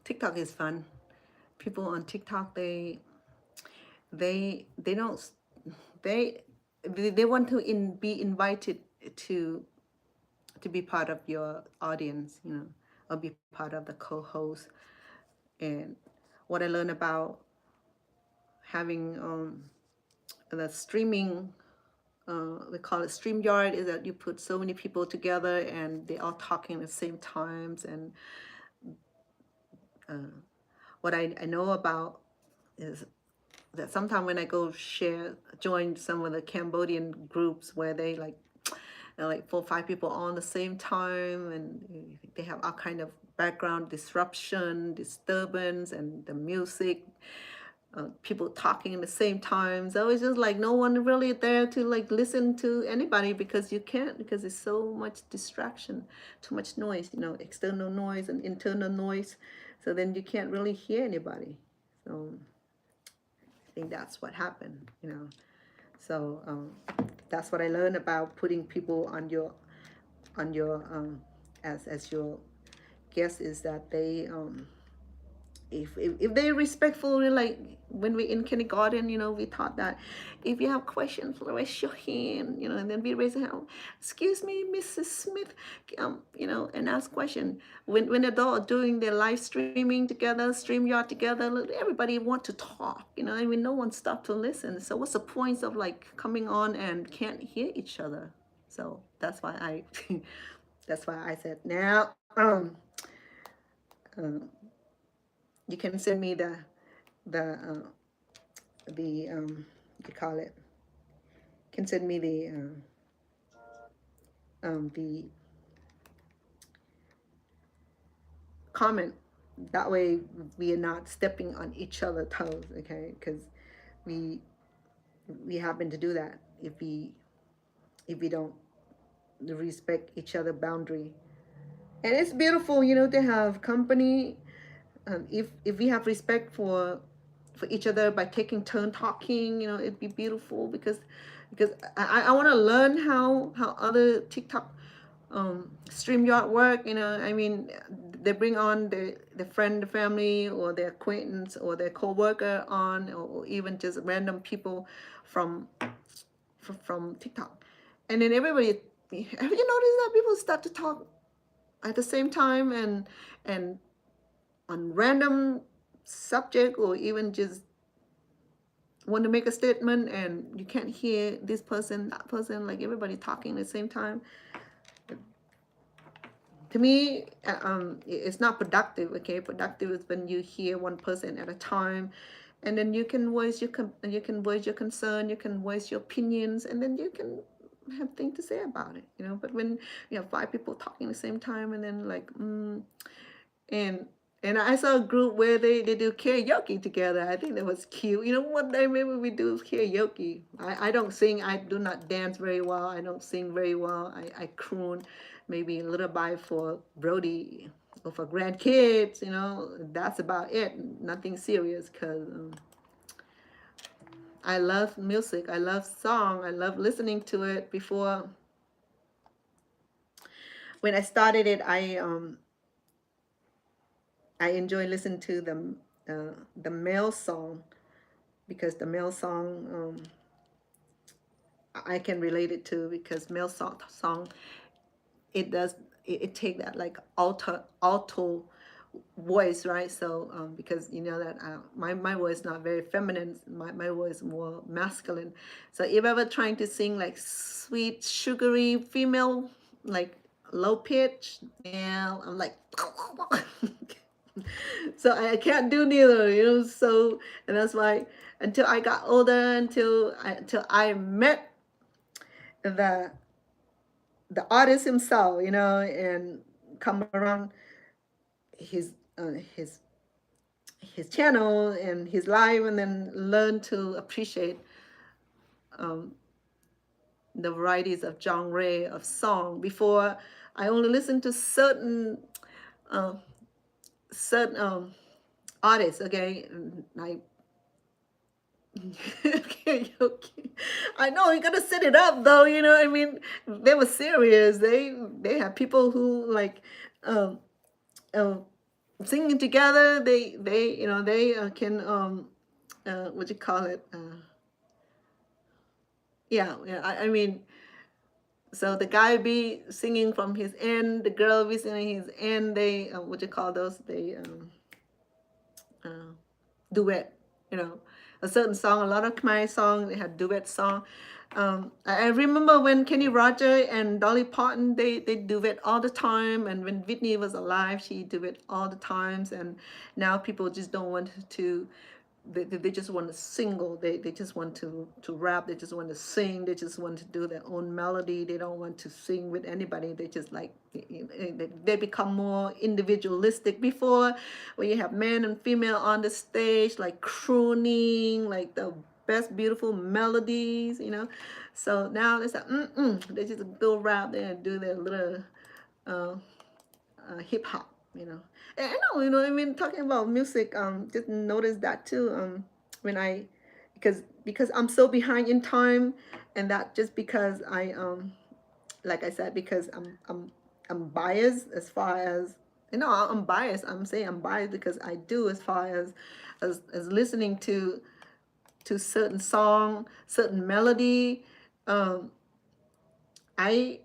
TikTok is fun. People on TikTok, they don't they they want to be invited to be part of your audience, you know, or be part of the co-host. And what I learned about having the streaming, we call it StreamYard, is that you put so many people together and they all talking at the same times. And what I know about is that sometimes when I go join some of the Cambodian groups where they like 4 or 5 people on the same time, and they have all kind of background disruption, disturbance, and the music, people talking at the same time. So it's just like no one really there to like listen to anybody, because you can't, because there's so much distraction, too much noise, you know, external noise and internal noise. So then you can't really hear anybody. So I think that's what happened, you know. So that's what I learned about putting people on your as your guest, is that they if they're respectful, like when we're in kindergarten, you know, we taught that if you have questions, raise your hand, you know, and then we raise a hand. Excuse me, Mrs. Smith, you know, and ask question. When adults are doing their live streaming together, StreamYard together, everybody want to talk, you know. I mean, no one stopped to listen. So what's the point of like coming on and can't hear each other? So that's why I that's why I said now. You can send me the you call it, can send me the the comment. That way we are not stepping on each other's toes, okay? Because we we happen to do that if we don't respect each other boundary. And it's beautiful, to have company. If we have respect for each other by taking turn talking, it'd be beautiful, because I want to learn how other TikTok StreamYard work. I mean, they bring on the friend, the family, or their acquaintance, or their co-worker on, or even just random people from from TikTok, and then everybody. Have you noticed that people start to talk at the same time, and on random subject, or even just want to make a statement, and you can't hear this person, that person, like everybody talking at the same time. To me, it's not productive. Okay, productive is when you hear one person at a time, and then you can voice your concern, you can voice your opinions, and then you can have things to say about it. But when you have 5 people talking at the same time, and then like and I saw a group where they do karaoke together. I think that was cute. One day maybe we do karaoke. I don't sing. I do not dance very well. I don't sing very well. I croon maybe a little bit for Brody or for grandkids. That's about it. Nothing serious, because I love music. I love song. I love listening to it. Before, when I started it, I enjoy listening to the male song, because the male song, I can relate it to, because male song, it does it take that like alto voice, right? So because that my voice is not very feminine, my voice is more masculine. So if ever trying to sing like sweet sugary female, like low pitch, yeah, I'm like so I can't do neither, so, and that's why until I got older, until I met the artist himself, and come around his uh, his his channel and his live, and then learn to appreciate um, the varieties of genre of song. Before, I only listened to uh, certain artists. Okay, I karaoke. I know you're gonna set it up though. I mean, they were serious. They have people who like um, uh, singing together. They can what you call it? Yeah. I mean, so the guy be singing from his end, the girl be singing his end. They what you call those? They uh, duet. A certain song. A lot of Khmer song they had duet song. I remember when Kenny Roger and Dolly Parton, they duet all the time, and when Whitney was alive, she duet all the times, and now people just don't want to. They just want to single. They just want to rap. They just want to sing. They just want to do their own melody. They don't want to sing with anybody. They just like they become more individualistic. Before, when you have man and female on the stage, like crooning, like the best beautiful melodies, So now it's like they just go rap there and do their little uh, hip hop, And I know, I mean, talking about music, just noticed that too. When I, because I'm so behind in time, and that just because like I said, because I'm biased as far as I'm biased. I'm saying I'm biased because I do, as far as listening to certain song, certain melody. Um, I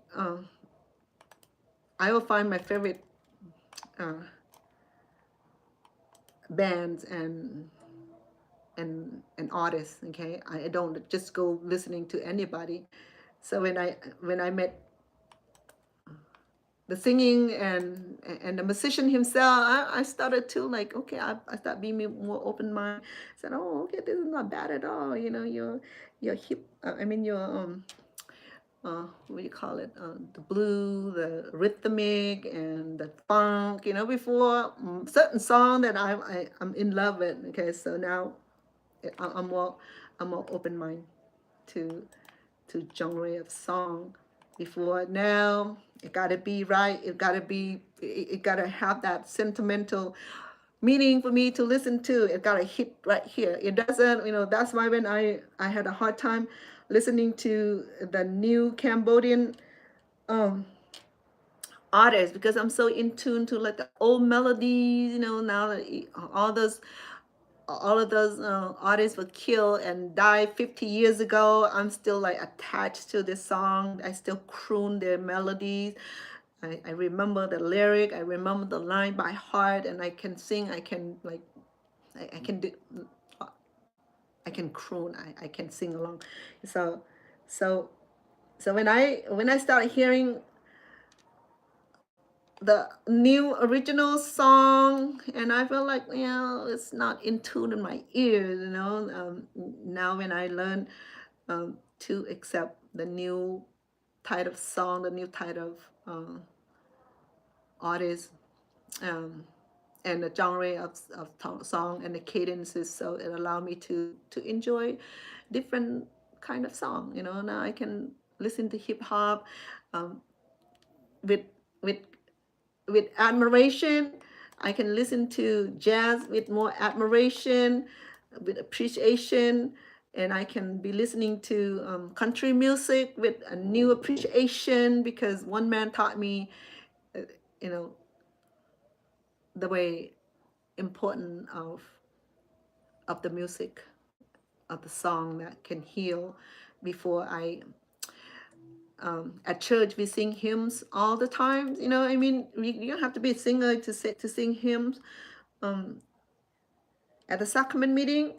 I will find my favorite uh, bands and artists. Okay, I don't just go listening to anybody. So when I met the singing and the musician himself, I started to like, okay, I started being more open minded. Said, oh, okay, this is not bad at all. Your hip, I mean your what do you call it? The blue, the rhythmic, and the funk. You know, before certain song that I'm in love with. Okay, so now I'm more open mind to genre of song. Before now, it gotta be right. It gotta have that sentimental meaning for me to listen to. It gotta hit right here. It doesn't, you know. That's why when I had a hard time listening to the new Cambodian um artists, because I'm so in tune to like the old melodies. You know, now that all those all of those artists were killed and died 50 years ago. I'm still like attached to this song. I still croon their melodies. I remember the lyric. I remember the line by heart, and I can sing. I can like I can do. I can croon. I can sing along. So so so when I started hearing the new original song, and I feel like, you know, it's not in tune in my ears, you know. Now when I learn to accept the new type of song, the new type of artist, um, and the genre of song and the cadences, so it allowed me to enjoy different kind of song. You know, now I can listen to hip hop um, with with with admiration. I can listen to jazz with more admiration, with appreciation, and I can be listening to country music with a new appreciation, because one man taught me, uh, you know, the way important of the music, of the song that can heal. Before I at church we sing hymns all the time. You know, I mean, you don't have to be a singer to sing hymns. Um, at the sacrament meeting,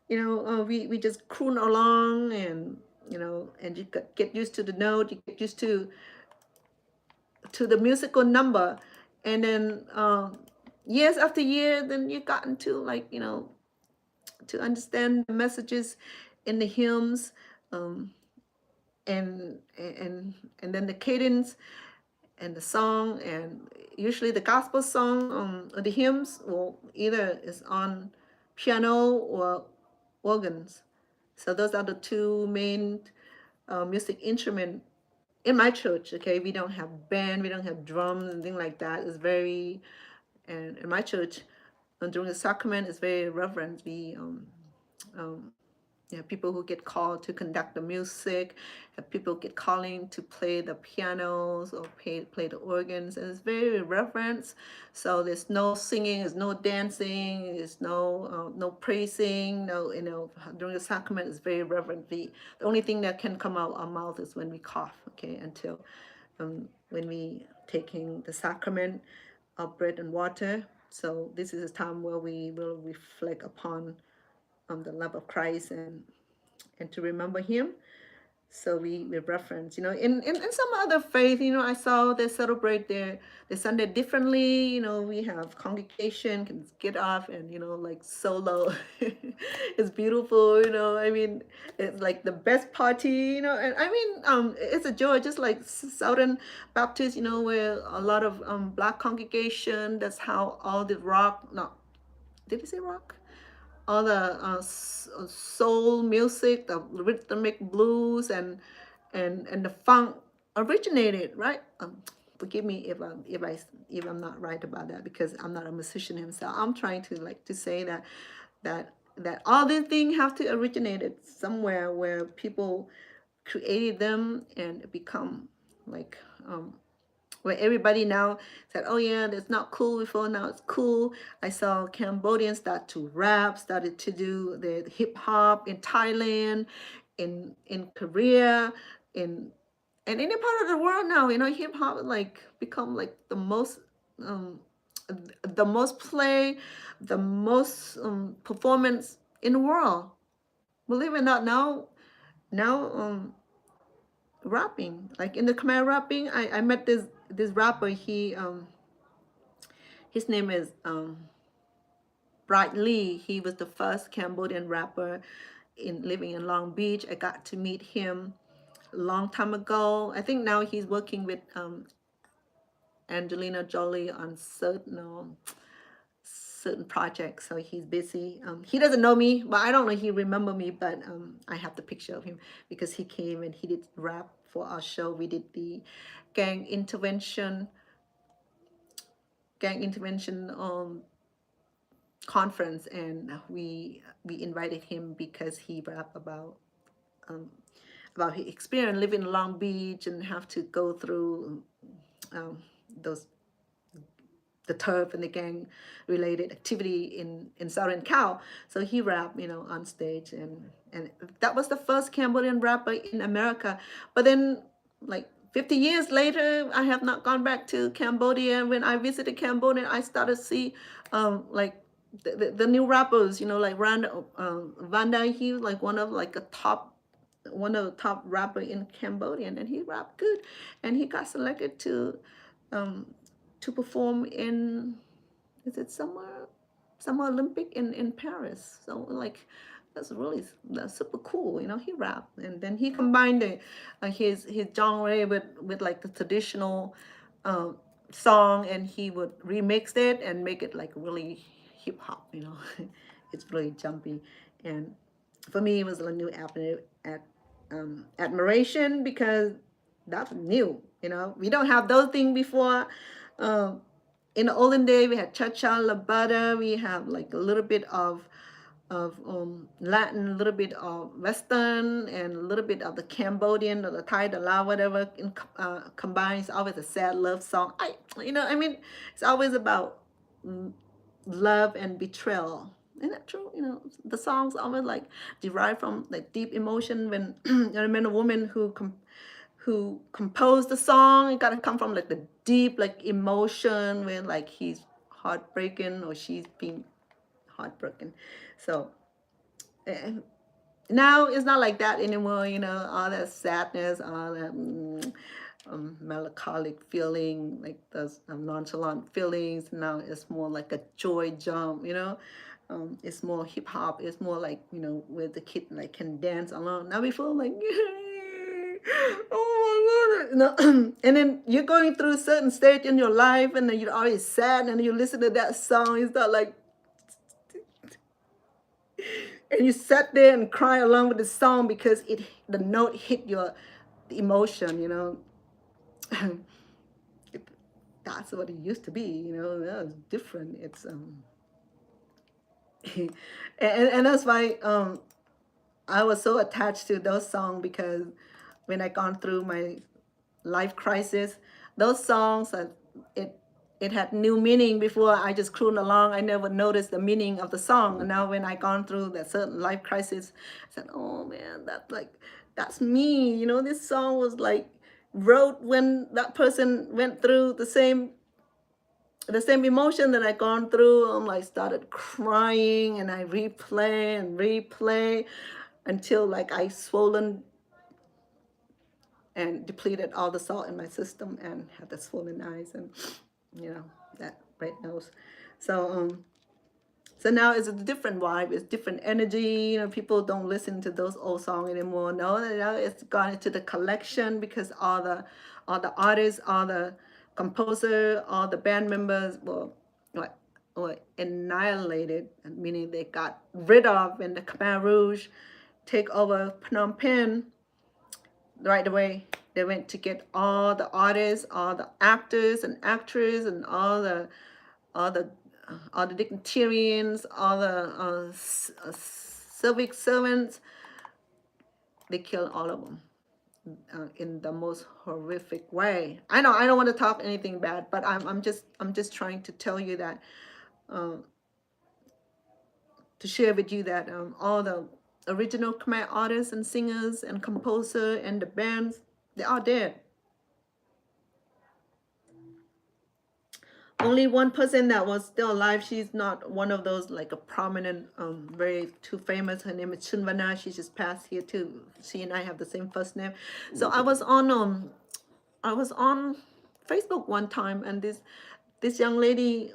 you know, we just croon along, and you know, and you get used to the note, you get used to the musical number, and then years after year, then you got into, like, you know, to understand the messages in the hymns, um, and then the cadence and the song, and usually the gospel song, or the hymns, well, either is on piano or organs. So those are the two main music instrument in my church. Okay, we don't have band, we don't have drums and things like that. It's very, and in my church, during the sacrament, it's very reverent. We um, you have people who get called to conduct the music, have people get calling to play the pianos or play the organs, and it's very reverent. So there's no singing, there's no dancing, there's no praising, no, you know, during the sacrament it's very reverent. The only thing that can come out our mouth is when we cough, okay, until when we taking the sacrament of bread and water. So this is a time where we will reflect upon the love of Christ, and to remember Him. So we reference, you know, in some other faith, you know, I saw they celebrate their Sunday differently. You know, we have congregation can get off and, you know, like solo. It's beautiful, you know. I mean, it's like the best party, you know. And I mean, it's a joy, just like Southern Baptist, you know, where a lot of black congregation. That's how all the rock. No, did he say rock? All the soul music, the rhythmic blues, and the funk originated, right? Forgive me if I'm not right about that, because I'm not a musician himself. I'm trying to like to say that all these things have to originated somewhere where people created them and become like where everybody now said, "Oh yeah, that's not cool before. Now it's cool." I saw Cambodians start to rap, started to do the hip hop in Thailand, in Korea, in and any part of the world now. You know, hip hop like become like um, the most play, the most performance in the world. Believe it or not, now rapping, like in the Khmer rapping, I met this rapper. His name is Bright Lee. He was the first Cambodian rapper in living in Long Beach. I got to meet him long time ago. I think now he's working with Angelina Jolie on certain projects, so he's busy. He doesn't know me, but I don't know he remember me, but I have the picture of him because he came and he did rap for our show. We did the gang intervention conference, and we invited him because he rapped um, about his experience living in Long Beach and have to go through um, those the turf and the gang related activity in Southern Cal. So he rapped, on stage, and that was the first Cambodian rapper in America. But then, like 50 years later, I have not gone back to Cambodia. When I visited Cambodia, I started to see like the new rappers, like Van he was like one of the top rapper in Cambodia, and he rapped good, and he got selected um, to perform in, is it summer Olympic in Paris. So like that's super cool. He rapped, and then he combined his genre with like the traditional song, and he would remix it and make it like really hip hop. It's really jumpy, and for me it was a new admiration because that's new. We don't have those things before. um, in the olden day, we had cha-cha, lambada. We have like a little bit of Latin, a little bit of Western, and a little bit of the Cambodian or the Thai, the Lao, whatever combined. It's always a sad love song. It's always about love and betrayal. Isn't that true? The songs always like derived from like deep emotion. When I remember a woman who composed the song, it gotta come from like the deep like emotion when like he's heartbroken or she's being heartbroken. So now it's not like that anymore. All that sadness, all that melancholic feeling, like those nonchalant feelings. Now it's more like a joy jump. It's more hip hop. It's more like where the kid like can dance along. Now before like oh my god, and then you're going through a certain stage in your life, and then you're always sad, and you listen to that song. It's not like, and you sat there and cry along with the song because the note hit your emotion. That's what it used to be. That was different. It's and that's why I was so attached to those songs, because when I gone through my life crisis, those songs it had new meaning. Before, I just crooned along, I never noticed the meaning of the song. And now when I gone through that certain life crisis, I said, oh man, that's me. This song was like wrote when that person went through the same emotion that I gone through. I'm like started crying, and I replay and replay until like I swollen and depleted all the salt in my system and had the swollen eyes and that red nose. So now it's a different vibe. It's different energy. People don't listen to those old songs anymore. No, now it's gone into the collection, because all the artists, all the composer, all the band members were annihilated, meaning they got rid of, and the Khmer Rouge take over Phnom Penh. Right away, they went to get all the artists, all the actors and actresses, and all the dignitarians, all the civic servants. They killed all of them in the most horrific way. I know I don't want to talk anything bad, but I'm just trying to tell you that, to share with you that all the original Khmer artists and singers and composer and the bands, they are dead. Only one person that was still alive. She's not one of those like a prominent, very too famous. Her name is Chunvana. She just passed here too. She and I have the same first name. So I was on Facebook one time, and this young lady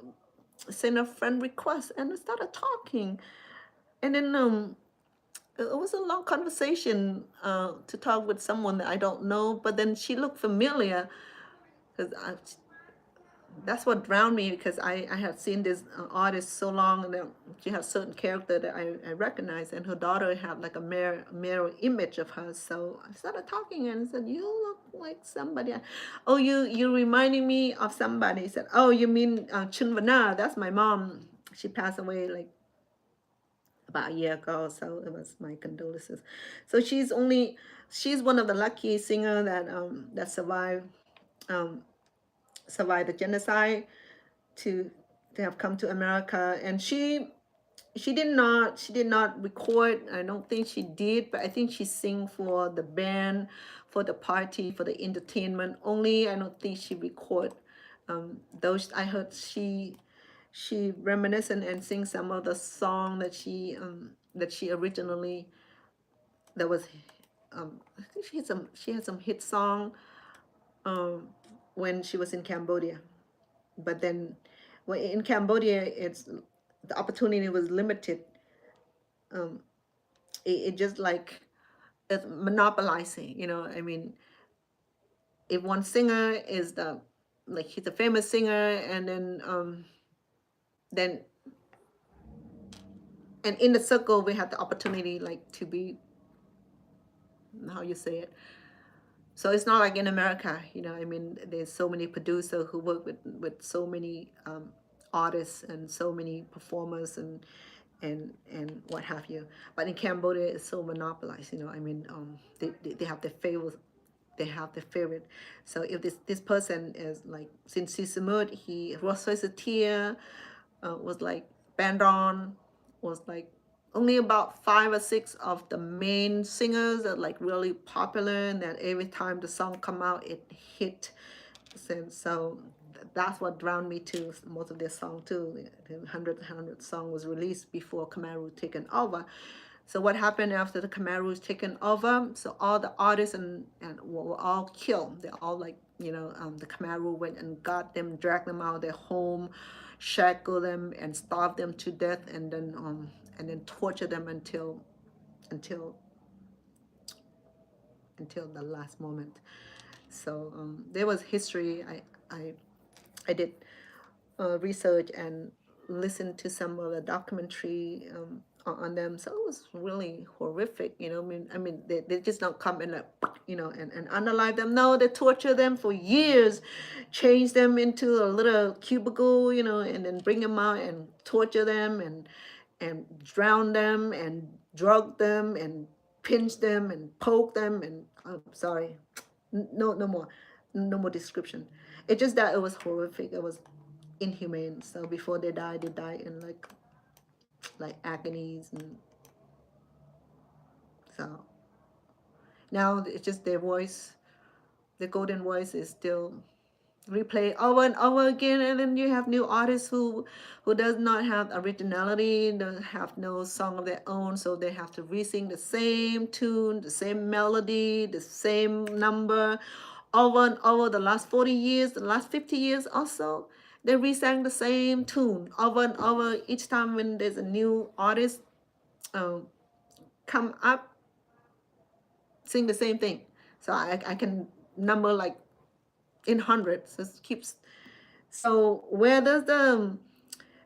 sent a friend request, and we started talking, and then it was a long conversation to talk with someone that I don't know, but then she looked familiar because that's what drowned me because I had seen this artist so long and then she had certain character that I recognized and her daughter had like a mirror image of her. So I started talking and said, you look like somebody. Oh, you reminding me of somebody. He said, oh, you mean Chunvana? That's my mom. She passed away like about a year ago, so it was my condolences. So she's one of the lucky singer that um, survived the genocide to have come to America, and she did not record. I don't think she did, but I think she sing for the band, for the party, for the entertainment only. I don't think she record. Those I heard she reminiscent and sing some of the song that she originally that was I think she had some hit song um, when she was in Cambodia. But then when in Cambodia, it's the opportunity was limited. Um, it just like it's monopolizing. I mean, if one singer is he's a famous singer, and then and in the circle we have the opportunity like to be, how you say it. So it's not like in America, I mean, there's so many producers who work with so many artists and so many performers and what have you. But in Cambodia, it's so monopolized. I mean, they have their favorites. They have their favorite. So if this person is like since Sisamut, he Rossetia was like Bandron was like only about 5 or 6 of the main singers that like really popular, and that every time the song come out it hit. So that's what drowned me too. Most of their song too, the 100 song was released before Khmer taken over. So what happened after the Khmer taken over? So all the artists and were all killed. They're all like, the Khmer went and got them, dragged them out of their home, shackled them and starved them to death, and then tortured them until the last moment. So there was history. I did research and listened to some of the documentary on them. So it was really horrific. I mean, they just don't come and and unalive them. No, they torture them for years, change them into a little cubicle, and then bring them out and torture them and drown them and drug them and pinch them and poke them and sorry, no more description. It's just that it was horrific. It was inhumane. So before they die in like agonies, and so now it's just their voice, the golden voice is still replay over and over again, and then you have new artists who does not have originality, don't have no song of their own, so they have to re-sing the same tune, the same melody, the same number over and over. The last 40 years, the last 50 years also, they re-sang the same tune over and over. Each time when there's a new artist come up, sing the same thing. So I can number like in hundreds. It keeps. So where does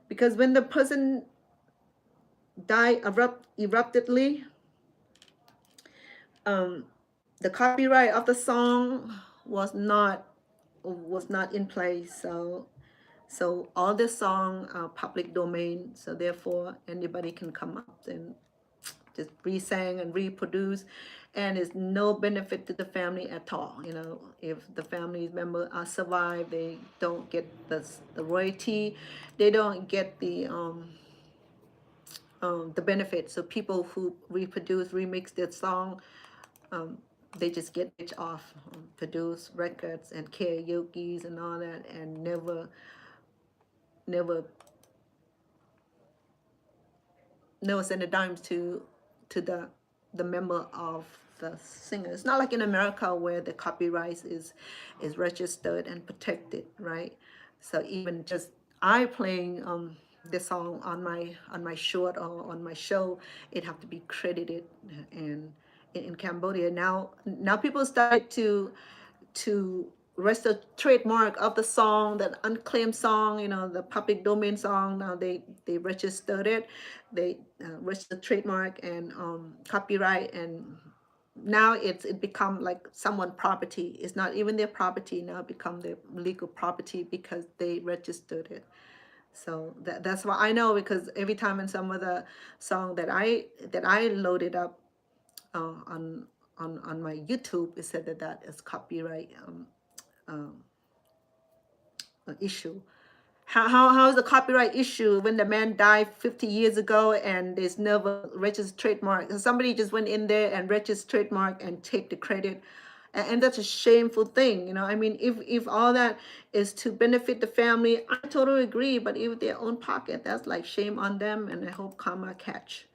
because when the person died eruptedly, the copyright of the song was not in place. So all the song are public domain. So therefore anybody can come up and just re-sang and reproduce, and it's no benefit to the family at all. If the family member are survived, they don't get the royalty, they don't get the benefit. So people who remix their song, they just get rich off produce records and karaoke's and all that, and never send a dime to the member of the singer. It's not like in America where the copyright is registered and protected, right? So even just I playing the song on my short or on my show, it have to be credited. And in Cambodia now people started to register trademark of the song, that unclaimed song, the public domain song. Now they registered it, they registered trademark and copyright, and now it become like someone property. It's not even their property now, it become their legal property because they registered it. So that's why I know, because every time in some of the song that I loaded up on my YouTube, it said that is copyright um, issue. How is the copyright issue when the man died 50 years ago and there's never registered trademark? Somebody just went in there and registered trademark and take the credit, and that's a shameful thing. I mean, if all that is to benefit the family, I totally agree. But if their own pocket, that's like shame on them, and I hope karma catch.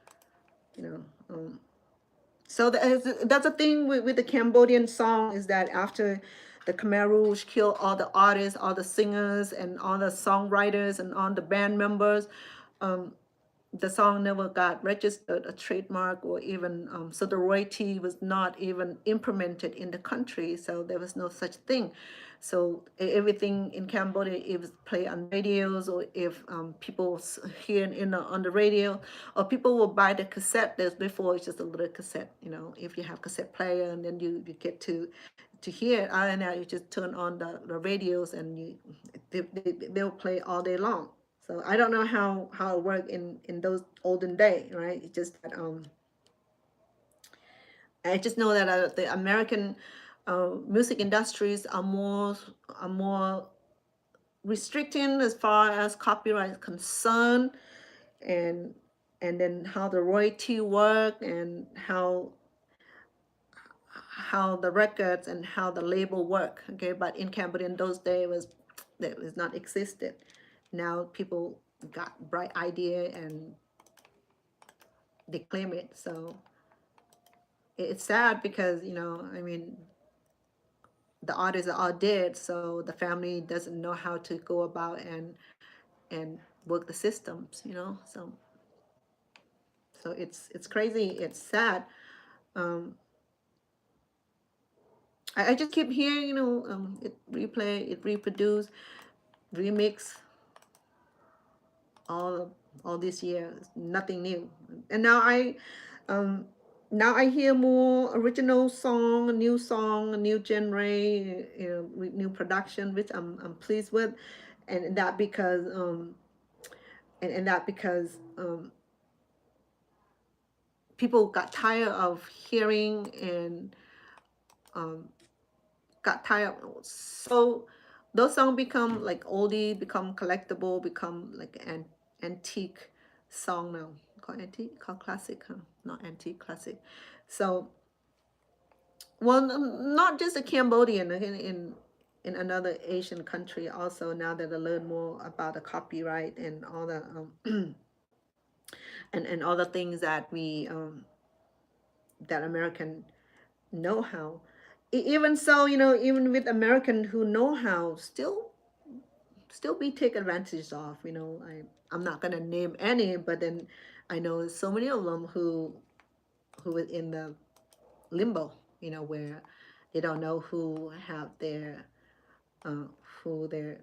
You know. So that's a thing with the Cambodian song, is that after the Khmer Rouge killed all the artists, all the singers, and all the songwriters, and all the band members, the song never got registered a trademark, or even so the royalty was not even implemented in the country, so there was no such thing. So everything in Cambodia, it was played on radios, or if people hear on the radio, or people will buy the cassette. There's before, it's just a little cassette, if you have cassette player, and then you get to hear it. Other than that, you just turn on the radios, and they'll play all day long. So I don't know how it worked in those olden days, right? It's just that I just know that the American music industries are more restricting as far as copyright is concerned, and then how the royalty work, and how the records and how the label work. Okay, but in Cambodia in those days that was not existed. Now people got bright idea and they claim it. So it's sad because I mean, the artists are all dead, so the family doesn't know how to go about and work the systems. So it's crazy. It's sad. um I just keep hearing, it replay, it reproduce, remix all this year. Nothing new. And um now I hear more original song, a new song, a new genre, with new production, which I'm pleased with. And that because people got tired of hearing, and um got tired. So those songs become like oldie, become collectible, become like an antique song now. Called antique, called classic, huh? Not antique, classic. So, well, not just a Cambodian, in another Asian country also, now that I learn more about the copyright and all the and all the things that we that American know how. Even so, even with American who know how, still be taken advantage of. I'm not gonna name any, but then I know so many of them who is in the limbo, where they don't know uh, who their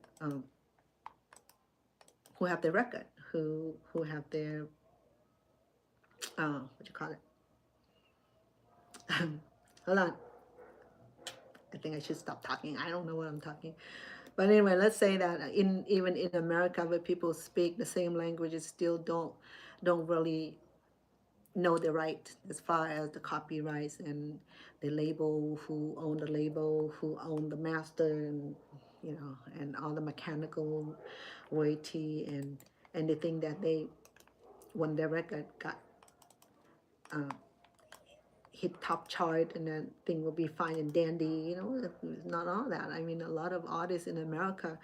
who have their record, who have their what you call it. Hold on, I think I should stop talking. I don't know what I'm talking. But anyway, let's say that even in America, where people speak the same languages, still don't really know the right as far as the copyrights and the label, who own the label, who own the master, and all the mechanical royalty, and they think that when their record got uh, hit top chart, and then thing will be fine and dandy. It's not all that. I mean, a lot of artists in America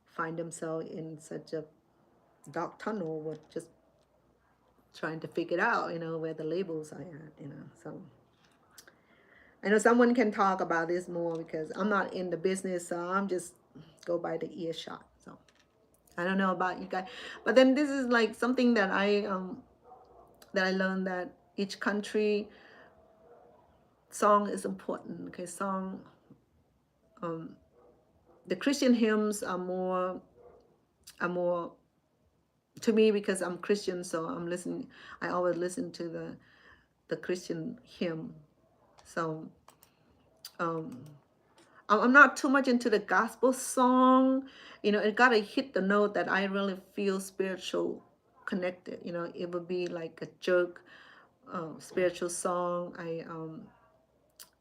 find themselves in such a dark tunnel with just trying to figure out, where the labels are at. So I know someone can talk about this more, because I'm not in the business, so I'm just go by the earshot. So I don't know about you guys, but then this is like something that I learned, that each country song is important. Okay, song. Um, the Christian hymns are more to me, because I'm Christian, so I'm listening. I always listen to the Christian hymn. So um, I'm not too much into the gospel song. It gotta hit the note that I really feel spiritual connected. It would be like a jerk spiritual song.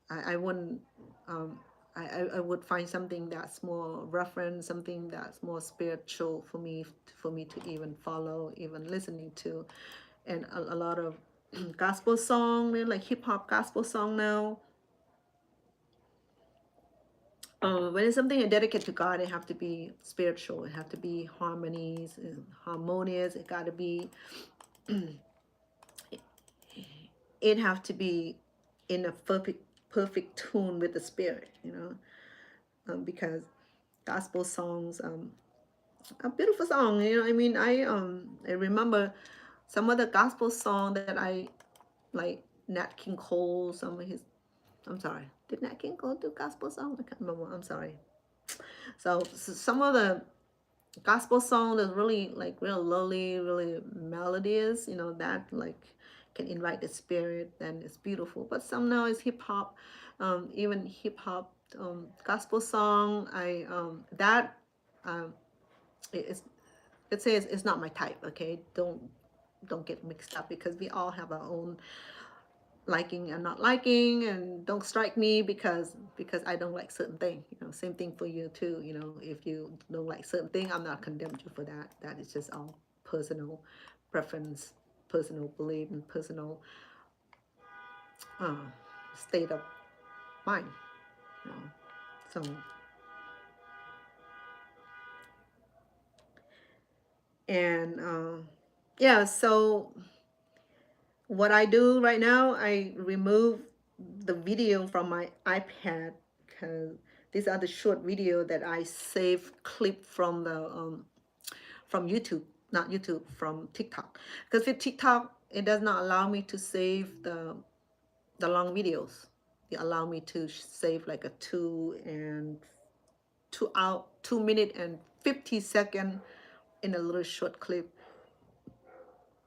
I wouldn't. Um, I would find something that's more reference, something that's more spiritual for me to even follow, even listening to, and a lot of gospel song, like hip hop gospel song now. When it's something dedicated to God, it have to be spiritual. It have to be harmonies and harmonious. It got to be. It have to be in a perfect tune with the spirit. Because gospel songs a beautiful song. I mean, I remember some of the gospel song that I like. Nat King Cole, some of his. I'm sorry. Did Nat King Cole do gospel song? I can't remember. I'm sorry. So some of the gospel song is really like real lowly, really melodious. That like can invite the spirit, and it's beautiful. But some now is hip hop, even hip hop gospel song. I that um, it's it says it's not my type. Okay, don't get mixed up, because we all have our own liking and not liking, and don't strike me because I don't like certain thing. Same thing for you too. If you don't like certain thing, I'm not condemning you for that. That is just all personal preference, personal belief, and personal uh, state of mind. you know. So and yeah, so what I do right now, I remove the video from my iPad, because these are the short video that I save clip from YouTube, not YouTube, from TikTok. Because with TikTok, it does not allow me to save the long videos. It allow me to save like a 2 minute and 50 second in a little short clip.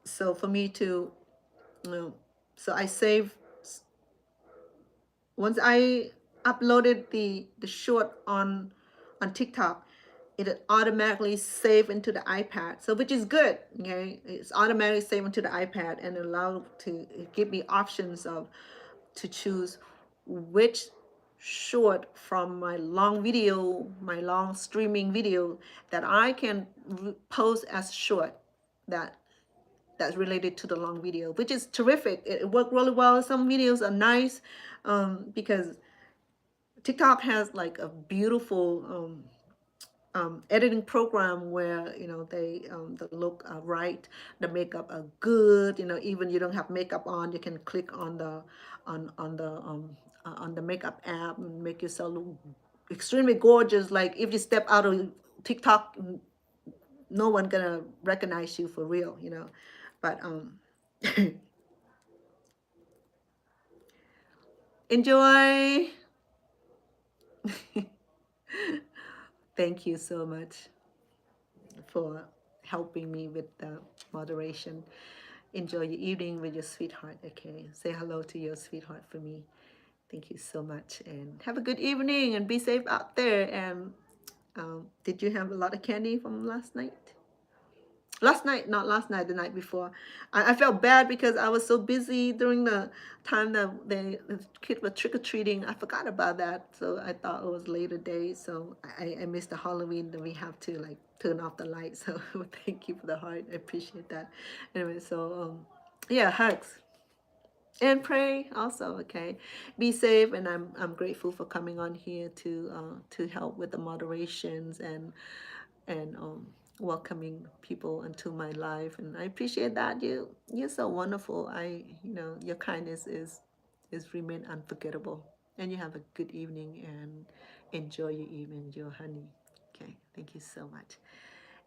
So for me to, so I save. Once I uploaded the short on TikTok, it automatically save into the iPad. So which is good. Okay, it's automatically save into the iPad, and allow to give me options of to choose which short from my long video, my long streaming video, that I can post as short, that's related to the long video, which is terrific. It worked really well. Some videos are nice, because TikTok has like a beautiful editing program where they the look are right, the makeup are good. Even you don't have makeup on, you can click on the on the makeup app and make yourself look extremely gorgeous. Like if you step out of TikTok, no one gonna recognize you for real. But enjoy. Thank you so much for helping me with the moderation. Enjoy your evening with your sweetheart. Okay, say hello to your sweetheart for me. Thank you so much, and have a good evening, and be safe out there. And did you have a lot of candy from last night? Last night, not last night, the night before. I felt bad because I was so busy during the time that the kids were trick-or-treating. I forgot about that, so I thought it was later day. So I missed the Halloween, that we have to like turn off the lights. So thank you for the heart. I appreciate that. Anyway, so yeah, hugs. And pray also. Okay, be safe, and I'm grateful for coming on here to help with the moderations, and welcoming people into my life. And I appreciate that. You're so wonderful. Your kindness is remain unforgettable. And you have a good evening, and enjoy your evening, your honey. Okay, thank you so much.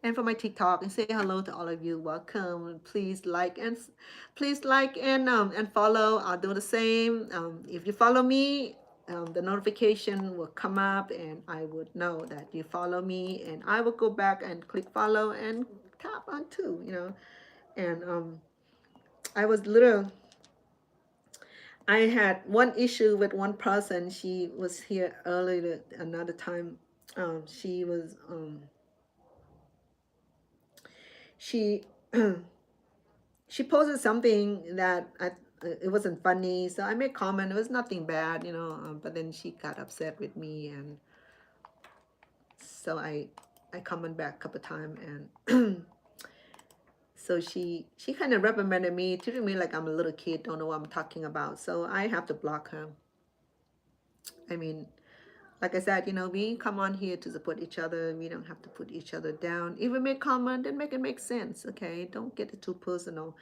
and for my TikTok, and say hello to all of you. Welcome. Please like and follow. I'll do the same. If you follow me, the notification will come up, and I would know that you follow me, and I will go back and click follow and tap on too. And I was little. I had one issue with one person. She was here earlier another time. She was she she posted something that it wasn't funny, so I made comment. It was nothing bad, but then she got upset with me, and so I comment back a couple times, and so she kind of reprimanded me, treated me like I'm a little kid, don't know what I'm talking about. So I have to block her. I mean, like I said, we come on here to support each other. We don't have to put each other down. If we make comment, then make it make sense. Okay, don't get it too personal.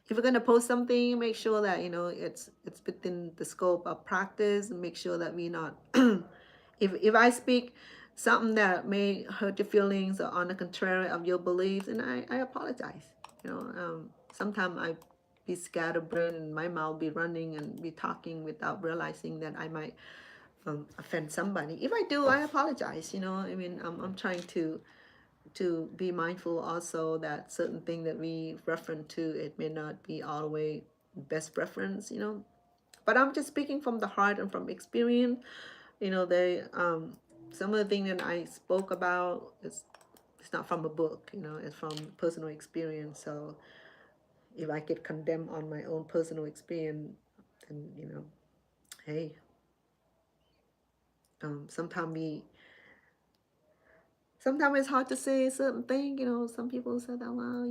If you're gonna post something, make sure that it's within the scope of practice. Make sure that we not. If I speak something that may hurt your feelings or on the contrary of your beliefs, and I apologize. Sometimes I be scatterbrained and my mouth be running and be talking without realizing that I might offend somebody. If I do, I apologize. I mean, I'm trying to be mindful also that certain thing that we reference to, it may not be all the way best reference. But I'm just speaking from the heart and from experience. They some of the things that I spoke about is it's not from a book. It's from personal experience. So if I get condemned on my own personal experience, then hey, sometimes it's hard to say a certain thing. Some people say that, well,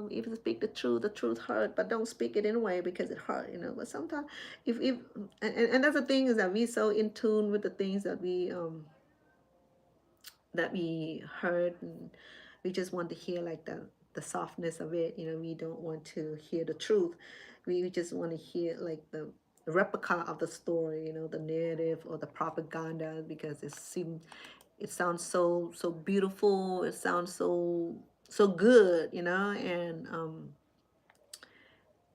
if you speak the truth hurt, but don't speak it anyway because it hurt. But sometimes, if and that's the thing, is that we so in tune with the things that we heard, and we just want to hear like the softness of it. We don't want to hear the truth. We just want to hear like the replica of the story, the narrative or the propaganda, because it sounds so beautiful. It sounds so good, and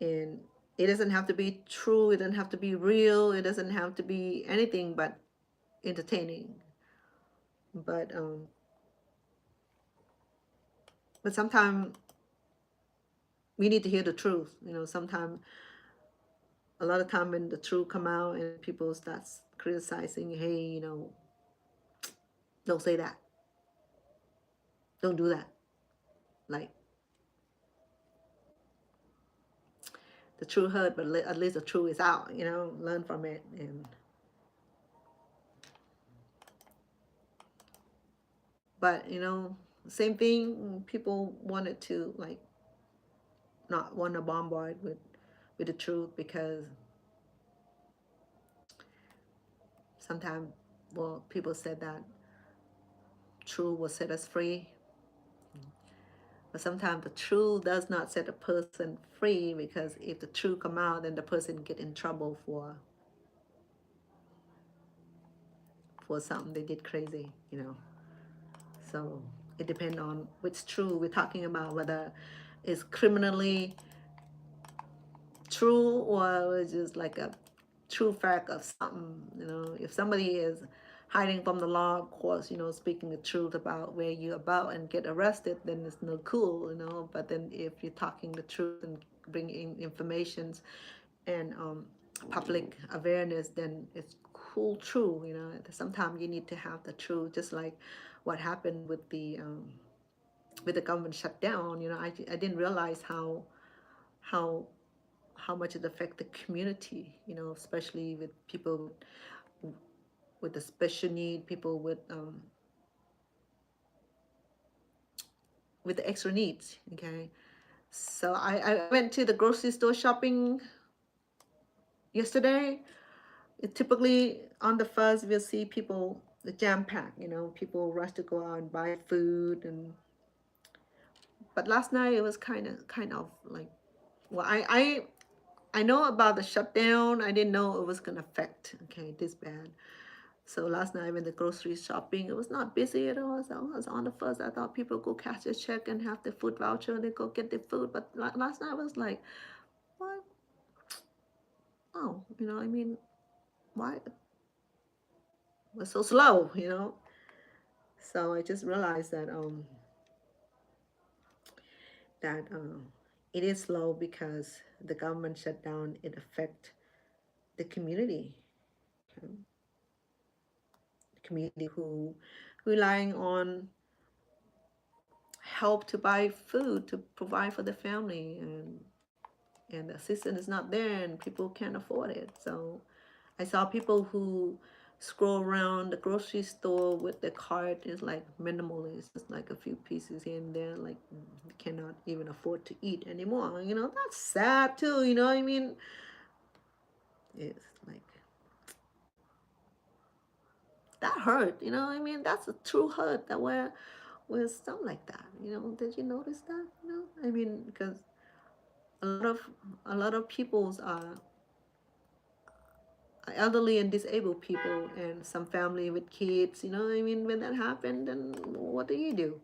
it doesn't have to be true. It doesn't have to be real. It doesn't have to be anything but entertaining. But sometimes we need to hear the truth. Sometimes a lot of time when the truth come out and people start criticizing, hey, don't say that, don't do that. Like, the truth hurt, but at least the truth is out. Learn from it. But same thing. People wanted to like not want to bombard with the truth, because sometimes, well, people said that truth will set us free. But sometimes the truth does not set a person free, because if the truth come out, then the person get in trouble for something they did crazy. So it depends on which truth we're talking about, whether it's criminally true or it's just like a true fact of something. If somebody is hiding from the law, of course, speaking the truth about where you're about and get arrested, then it's no cool. But then if you're talking the truth and bringing information and public awareness, then it's cool, true. Sometimes you need to have the truth, just like what happened with the government shutdown. I didn't realize how much it affect the community, especially with people with the special need, people with the extra needs. Okay, so I went to the grocery store shopping yesterday. Typically on the first, we'll see people jam pack. People rush to go out and buy food, but last night it was kind of like, well, I know about the shutdown. I didn't know it was gonna affect, okay, this bad. So last night when the grocery shopping, it was not busy at all. So I was on the first. I thought people go cash a check and have the food voucher. They go get the food. But last night I was like, what? Oh, I mean, why? Was so slow, So I just realized that it is slow because the government shutdown. It affect the community, okay? The community who relying on help to buy food to provide for the family, and the assistance is not there, and people can't afford it. So I saw people who scroll around the grocery store with the cart is like minimalist. It's like a few pieces here and there, like cannot even afford to eat anymore. That's sad too. I mean, it's like that hurt. I mean, that's a true hurt that where something like that. Did you notice that? I mean, because a lot of a lot of people's elderly and disabled people, and some family with kids. I mean, when that happened, then what do?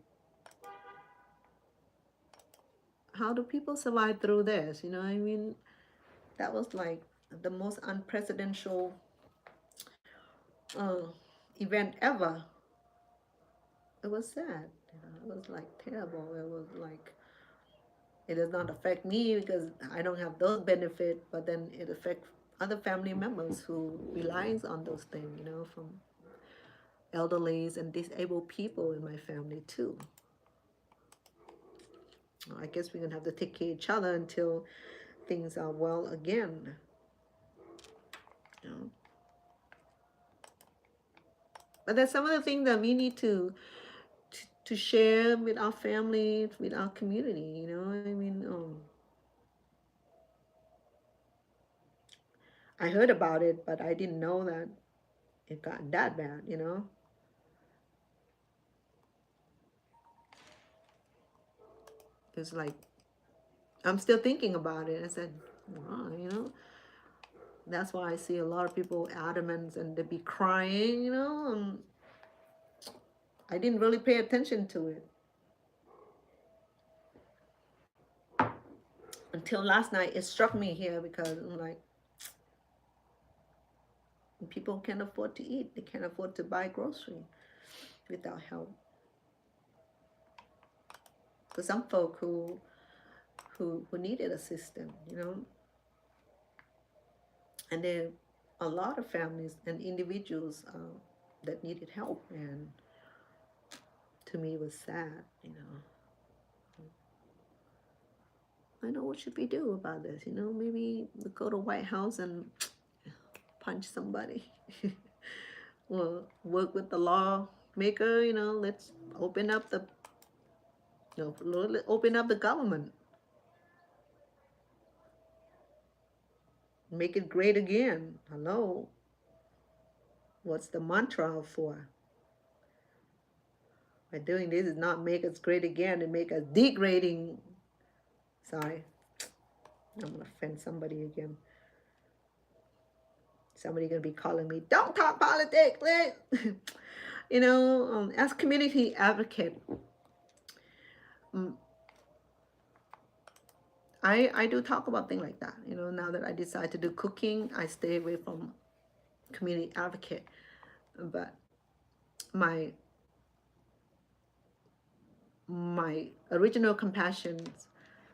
How do people survive through this? I mean, that was like the most unprecedented uh, event ever. It was sad. It was like terrible. It was like it does not affect me because I don't have those benefits, but then it affects other family members who relies on those things. From elderlies and disabled people in my family too. I guess we're gonna have to take care of each other until things are well again. You know? But there's some of the things that we need to share with our family, with our community. I mean, I heard about it, but I didn't know that it got that bad. It's like I'm still thinking about it. I said, wow, that's why I see a lot of people adamant and they be crying. I didn't really pay attention to it until last night. It struck me here because I'm like, people can't afford to eat. They can't afford to buy grocery without help. For some folk who needed assistance, and there are a lot of families and individuals that needed help, and to me it was sad. I know what should we do about this. Maybe we go to White House and punch somebody. Or work with the lawmaker. Let's open up the open up the government, make it great again. Hello, what's the mantra for? By doing this is not make us great again and make us degrading. Sorry, I'm gonna offend somebody again. Somebody gonna be calling me, don't talk politics. As community advocate, I do talk about things like that. Now that I decide to do cooking, I stay away from community advocate. But my original compassions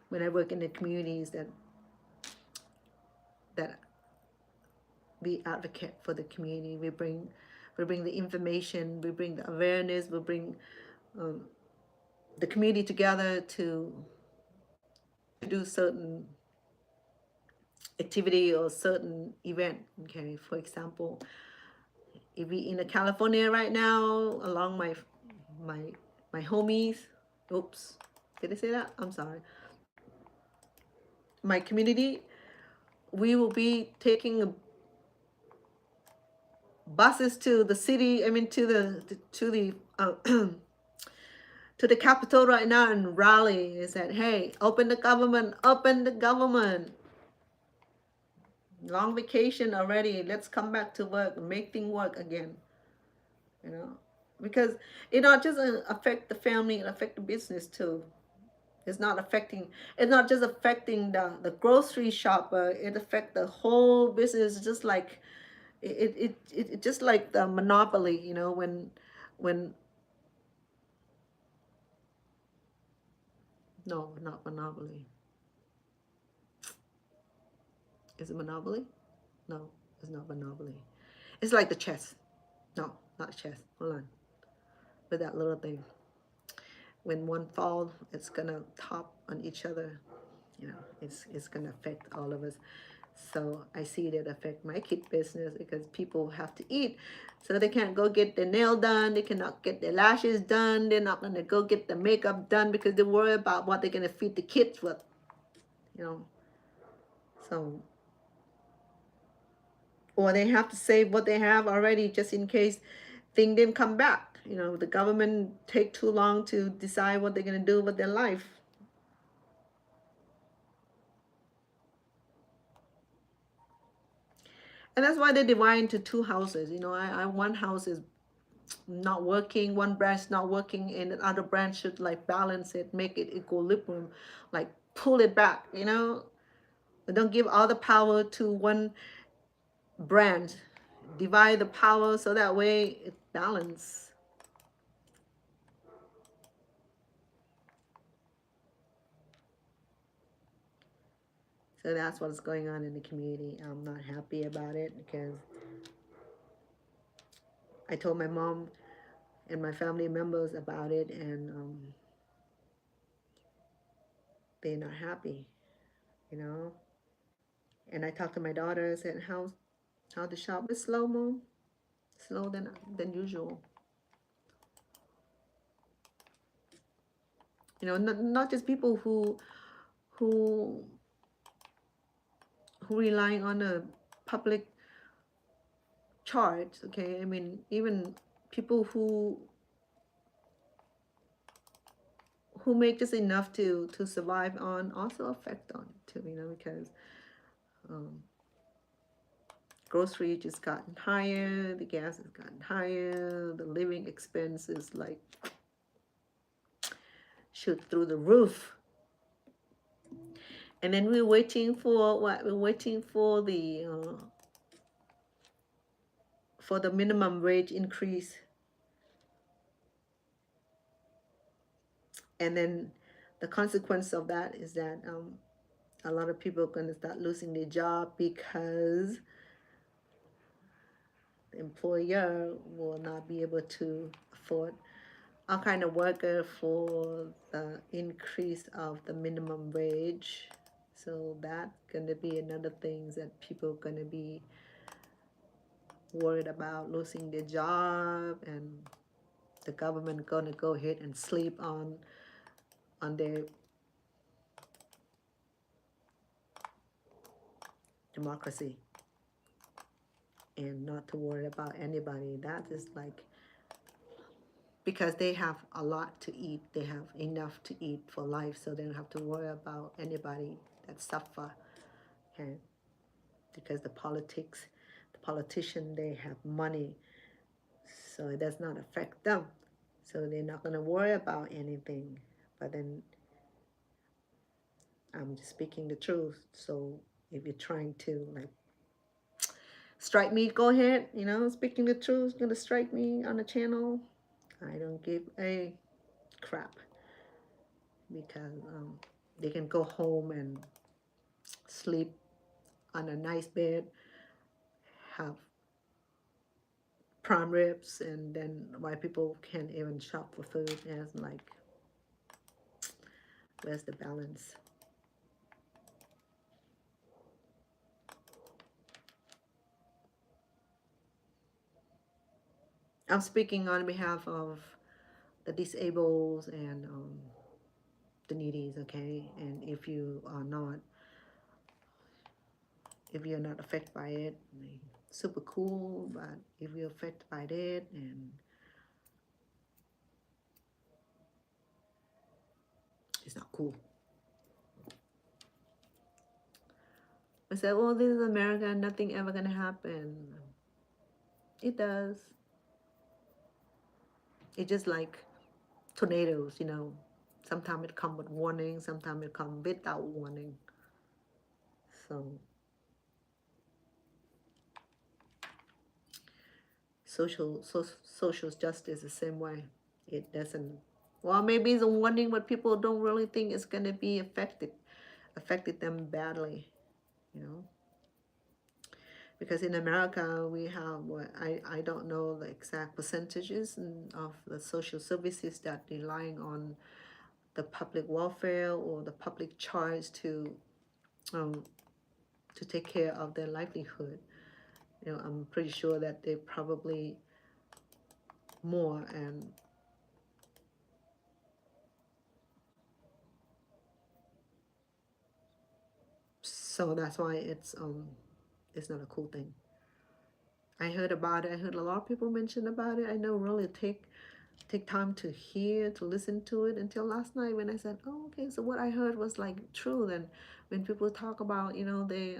when I work in the communities that we advocate for the community. We bring the information, we bring the awareness, we bring the community together to do certain activity or certain event. Okay, for example, if we in California right now, along my homies, oops, did I say that? I'm sorry. My community, we will be taking buses to the city. I mean, to the to the Capitol right now and rally. Is that, hey, open the government, open the government. Long vacation already. Let's come back to work, make things work again. you know, because it not just affect the family, it affect the business too. It's not affecting, it's not just affecting the grocery shopper, it affect the whole business, just like it just like the monopoly, you know, when no, not monopoly. Is it monopoly? No, it's not monopoly. It's like the chess. No, not chess. Hold on. With that little thing. When one falls, it's gonna top on each other. You know, it's gonna affect all of us. So I see that affect my kid business because people have to eat. So they can't go get their nail done, they cannot get their lashes done, they're not gonna go get the makeup done because they worry about what they're gonna feed the kids with. You know. So or they have to save what they have already just in case thing didn't come back. You know, the government take too long to decide what they're gonna do with their life. And that's why they divide into two houses. You know, I one house is not working, one branch not working, and the other branch should like balance it, make it equilibrium, like pull it back, you know. Don't give all the power to one branch. Divide the power so that way it balance. So that's what's going on in the community. I'm not happy about it because I told my mom and my family members about it, and they're not happy, you know. And I talked to my daughter. I said, how the shop is slow, mom? Slower than usual. You know, not just people who who relying on a public charge. Okay, I mean even people who make just enough to survive on also affect on it too. You know, because um, grocery just gotten higher, the gas has gotten higher, the living expenses like shoot through the roof. And then we're waiting for what? We're waiting for the minimum wage increase, and then the consequence of that is that a lot of people are going to start losing their job because the employer will not be able to afford all kind of worker for the increase of the minimum wage. So that's going to be another thing that people are going to be worried about losing their job, and the government going to go ahead and sleep on their democracy and not to worry about anybody. That is like, because they have a lot to eat, they have enough to eat for life, so they don't have to worry about anybody that suffer. Okay, because the politician, they have money, so it does not affect them, so they're not going to worry about anything. But then I'm just speaking the truth. So if you're trying to like strike me, go ahead, you know, speaking the truth, gonna strike me on the channel. I don't give a crap, because they can go home and sleep on a nice bed, have prime ribs, and then white people can't even shop for food. And it's like, where's the balance? I'm speaking on behalf of the disabled and the needies, okay? And if you are not, if you're not affected by it, I mean, super cool. But if you're affected by it, and it's not cool. I said, well, this is America, nothing ever gonna happen. It does. It's just like tornadoes, you know. Sometimes it come with warning, sometimes it come without warning. So social justice the same way. It doesn't. Well, maybe it's a warning, but people don't really think it's gonna be affected them badly, you know. Because in America we have what I don't know the exact percentages of the social services that relying on the public welfare or the public charge um, to take care of their livelihood. You know, I'm pretty sure that they probably more, and so that's why it's not a cool thing. I heard about it. I heard a lot of people mention about it. I know really take time to hear, to listen to it until last night when I said, oh, okay, so what I heard was like true. Then when people talk about, you know, the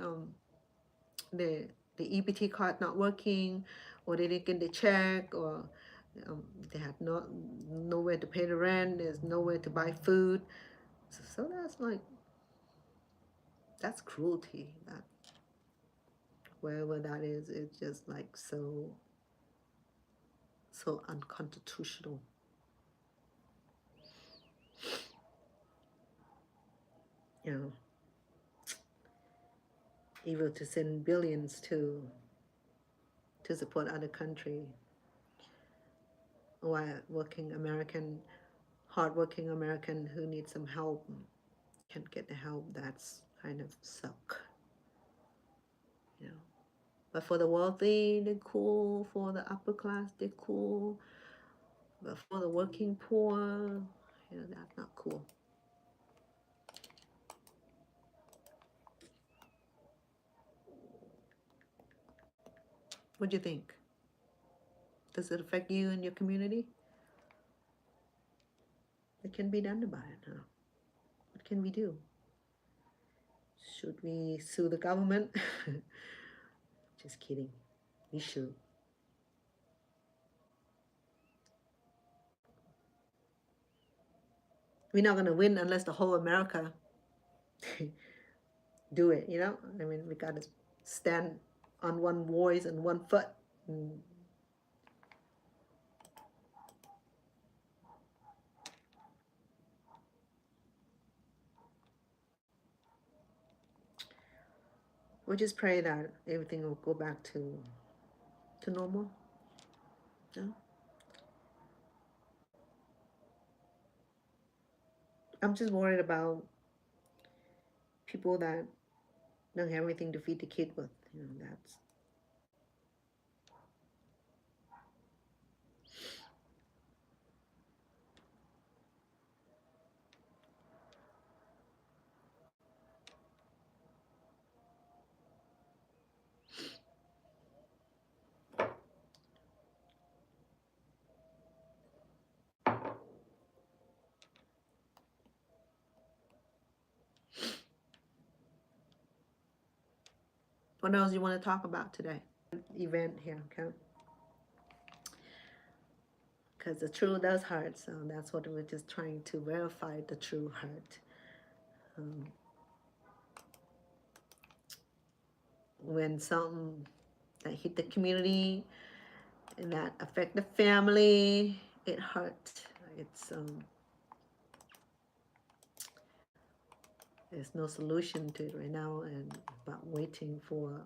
the EBT card not working, or they didn't get the check, or they had nowhere to pay the rent, there's nowhere to buy food. So that's like, that's cruelty. That wherever that is, it's just like so unconstitutional. You know, even to send billions to support other country while working American, hardworking American who need some help can't get the help. That's kind of suck, you know. But for the wealthy, they're cool. For the upper class, they're cool. But for the working poor, you know, that's not cool. What do you think? Does it affect you and your community? What can be done about it? Huh? What can we do? Should we sue the government? Just kidding. We should. We're not going to win unless the whole America do it, you know? I mean, we got to stand on one voice and one foot. And we just pray that everything will go back to normal. Yeah? I'm just worried about people that don't have anything to feed the kid with. You know, that's what else you want to talk about today? Event here, okay? Because the truth does hurt, so that's what we're just trying to verify, the true hurt. When something that hit the community and that affect the family, it hurts. It's there's no solution to it right now, and about waiting for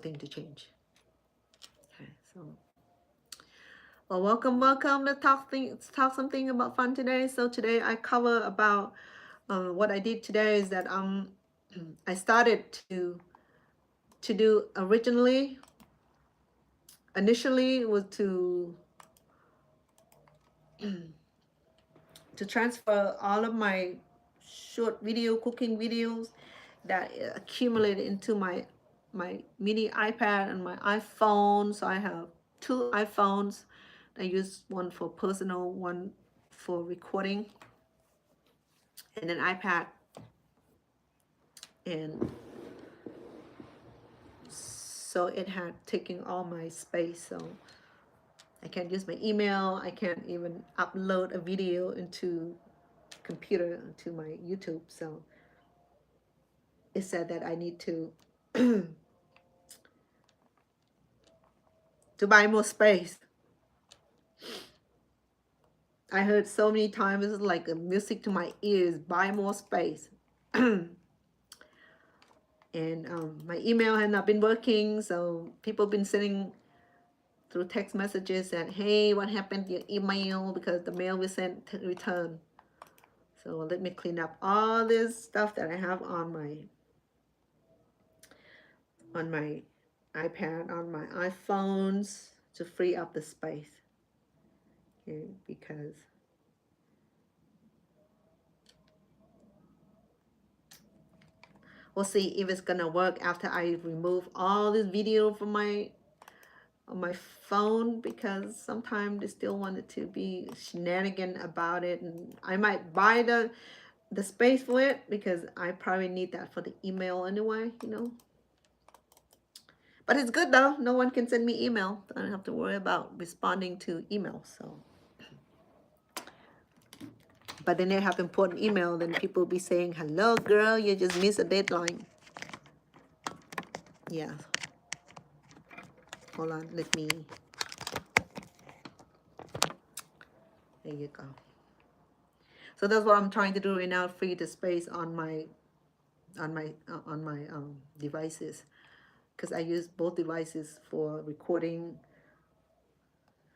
things to change. Okay, so well, welcome. Let's talk something about fun today. So today I cover about what I did today is that I started to do initially was to transfer all of my short cooking videos that accumulated into my mini iPad and my iPhone. So I have two iPhones. I use one for personal, one for recording, and an iPad. And so it had taken all my space. So I can't use my email. I can't even upload a video into computer to my YouTube. So it said that I need to to buy more space. I heard so many times, it's like a music to my ears, buy more space. And my email had not been working, so people been sending through text messages that, hey, what happened to your email, because the mail we sent returned. So let me clean up all this stuff that I have on my iPad, on my iPhones, to free up the space. Okay, because we'll see if it's gonna work after I remove all this video from on my phone, because sometimes they still wanted to be shenanigan about it, and I might buy the space for it because I probably need that for the email anyway, you know. But it's good though. No one can send me email. I don't have to worry about responding to email. So, but then they have important email, then people be saying, hello girl, you just missed a deadline. Yeah. Hold on, let me, there you go. So that's what I'm trying to do right now, free the space on my devices, because I use both devices for recording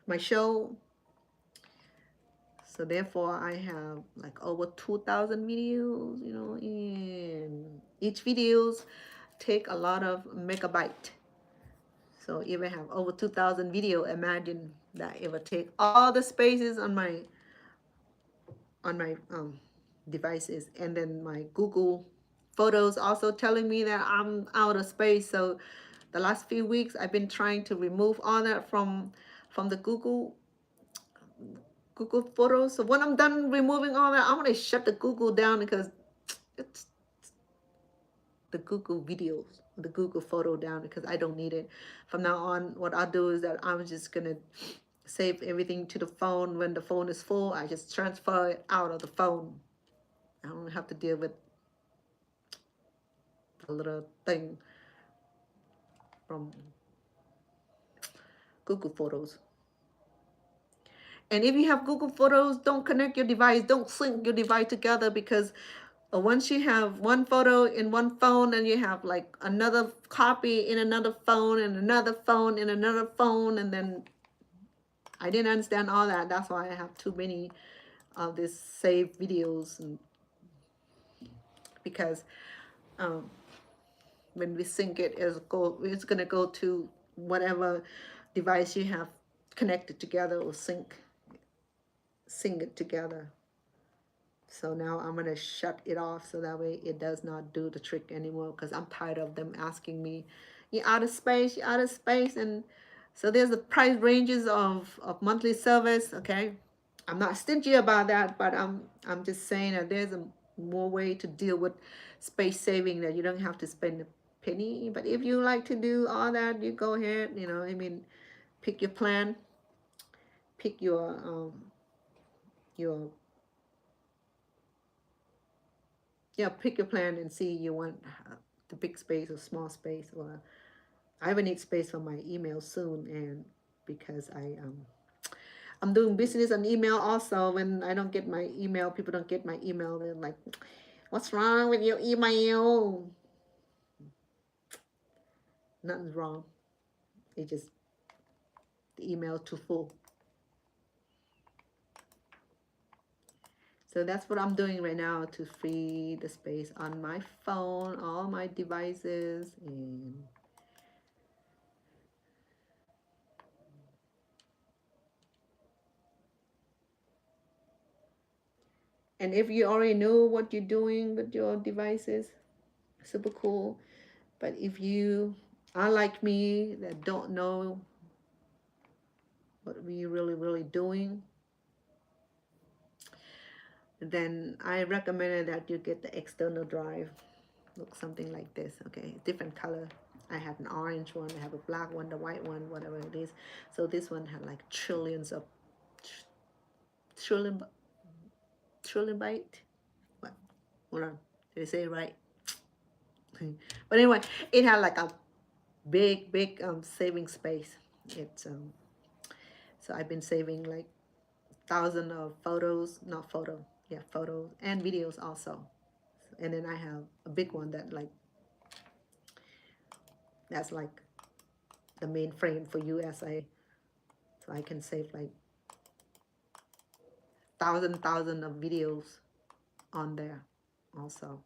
my show. So therefore I have like over 2,000 videos, you know, and each videos take a lot of megabyte. So if I have over 2,000 video, imagine that it would take all the spaces on my devices. And then my Google Photos also telling me that I'm out of space. So the last few weeks I've been trying to remove all that from the Google Photos. So when I'm done removing all that, I'm gonna shut the Google down, because it's the Google videos, the Google photo down, because I don't need it. From now on, what I'll do is that I'm just gonna save everything to the phone. When the phone is full, I just transfer it out of the phone. I don't have to deal with the little thing from Google Photos. And if you have Google Photos, don't connect your device, don't sync your device together, because once you have one photo in one phone and you have like another copy in another phone and another phone in another phone, and then I didn't understand all that. That's why I have too many of these saved videos, and because when we sync it, it's gonna go to whatever device you have connected together, or sync it together. So now I'm gonna shut it off, so that way it does not do the trick anymore, because I'm tired of them asking me, you're out of space, you're out of space. And so there's the price ranges of monthly service. Okay, I'm not stingy about that, but I'm just saying that there's a more way to deal with space saving, that you don't have to spend a penny. But if you like to do all that, you go ahead, you know, I mean, pick your plan, pick your pick your plan and see you want the big space or small space. Or I will need space for my email soon, and because I'm doing business on email also. When I don't get my email, people don't get my email, they're like, what's wrong with your email? Nothing's wrong. It just, the email too full. So that's what I'm doing right now, to free the space on my phone, all my devices. And if you already know what you're doing with your devices, super cool. But if you are like me, that don't know what we're really doing, then I recommend that you get the external drive. Look something like this. Okay, different color. I had an orange one, I have a black one, the white one, whatever it is. So this one had like trillions of trillion trillion byte. What? Hold on, did I say it right? But anyway, it had like a big saving space. It's so I've been saving like thousands of photos, not photo, yeah, photos and videos also. And then I have a big one that like that's like the main frame for USA. So I can save like thousand of videos on there also.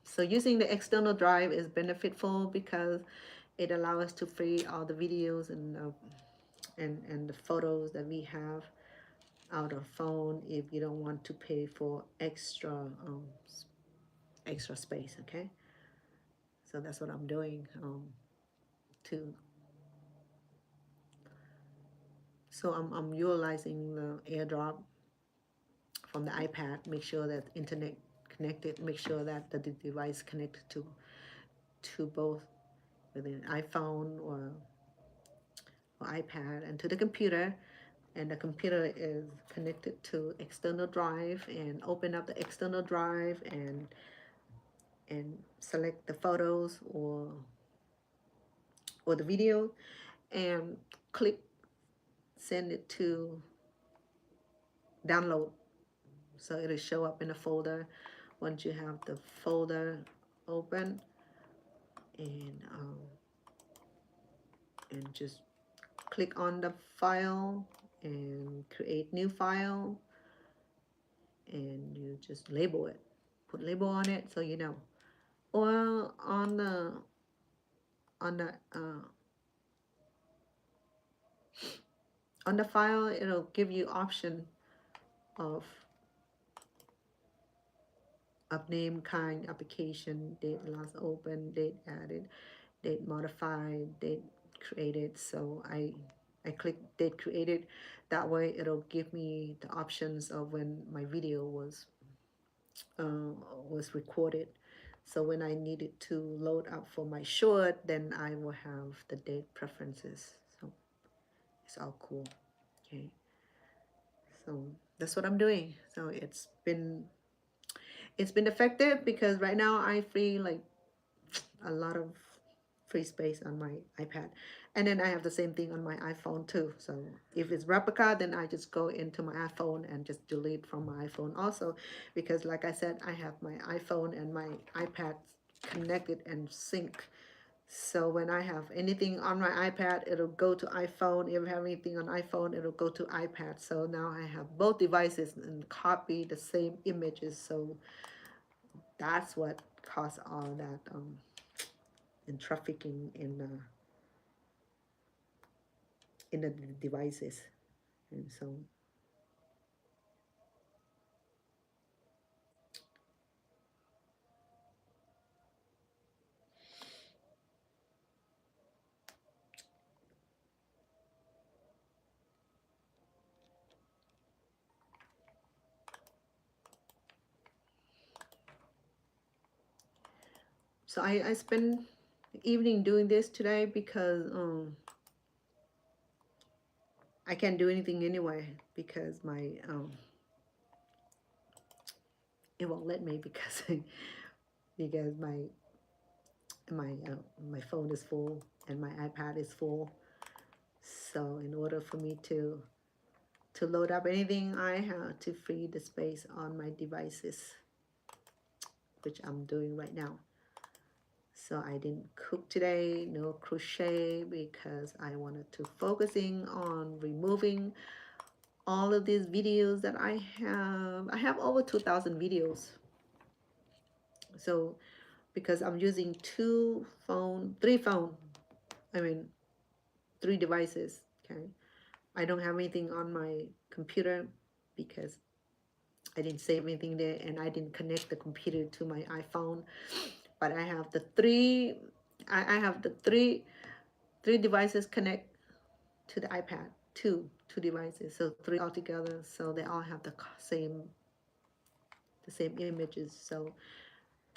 So using the external drive is beneficial because it allows us to free all the videos and the photos that we have out of phone if you don't want to pay for extra space. Okay, so that's what I'm doing to so I'm utilizing the AirDrop from the iPad. Make sure that internet connected, make sure that the device connected to both with an iPhone or iPad and to the computer, and the computer is connected to external drive, and open up the external drive and select the photos or the video and click send it to download. So it'll show up in a folder once you have the folder open, and just click on the file and create new file, and you just label it, put label on it so you know. Or on the on the on the file, it'll give you option of name, kind, application, date last open, date added, date modified, date created. So I click date created. That way it'll give me the options of when my video was recorded. So when I needed to load up for my short, then I will have the date preferences. So it's all cool. Okay, so that's what I'm doing. So it's been effective because right now I free like a lot of free space on my iPad, and then I have the same thing on my iPhone too. So if it's replica, then I just go into my iPhone and just delete from my iPhone also, because like I said, I have my iPhone and my iPad connected and sync. So when I have anything on my iPad, it'll go to iPhone. If I have anything on iPhone, it'll go to iPad. So now I have both devices and copy the same images. So that's what caused all that in trafficking in the devices. And so I spent the evening doing this today because I can't do anything anyway because my it won't let me because because my phone is full and my iPad is full. So in order for me to load up anything, I have to free the space on my devices, which I'm doing right now. So I didn't cook today, no crochet, because I wanted to focusing on removing all of these videos that I have. I have over 2,000 videos. So because I'm using three devices, okay? I don't have anything on my computer because I didn't save anything there, and I didn't connect the computer to my iPhone. But I have the three devices connect to the iPad, two devices, so three altogether. So they all have the same images. So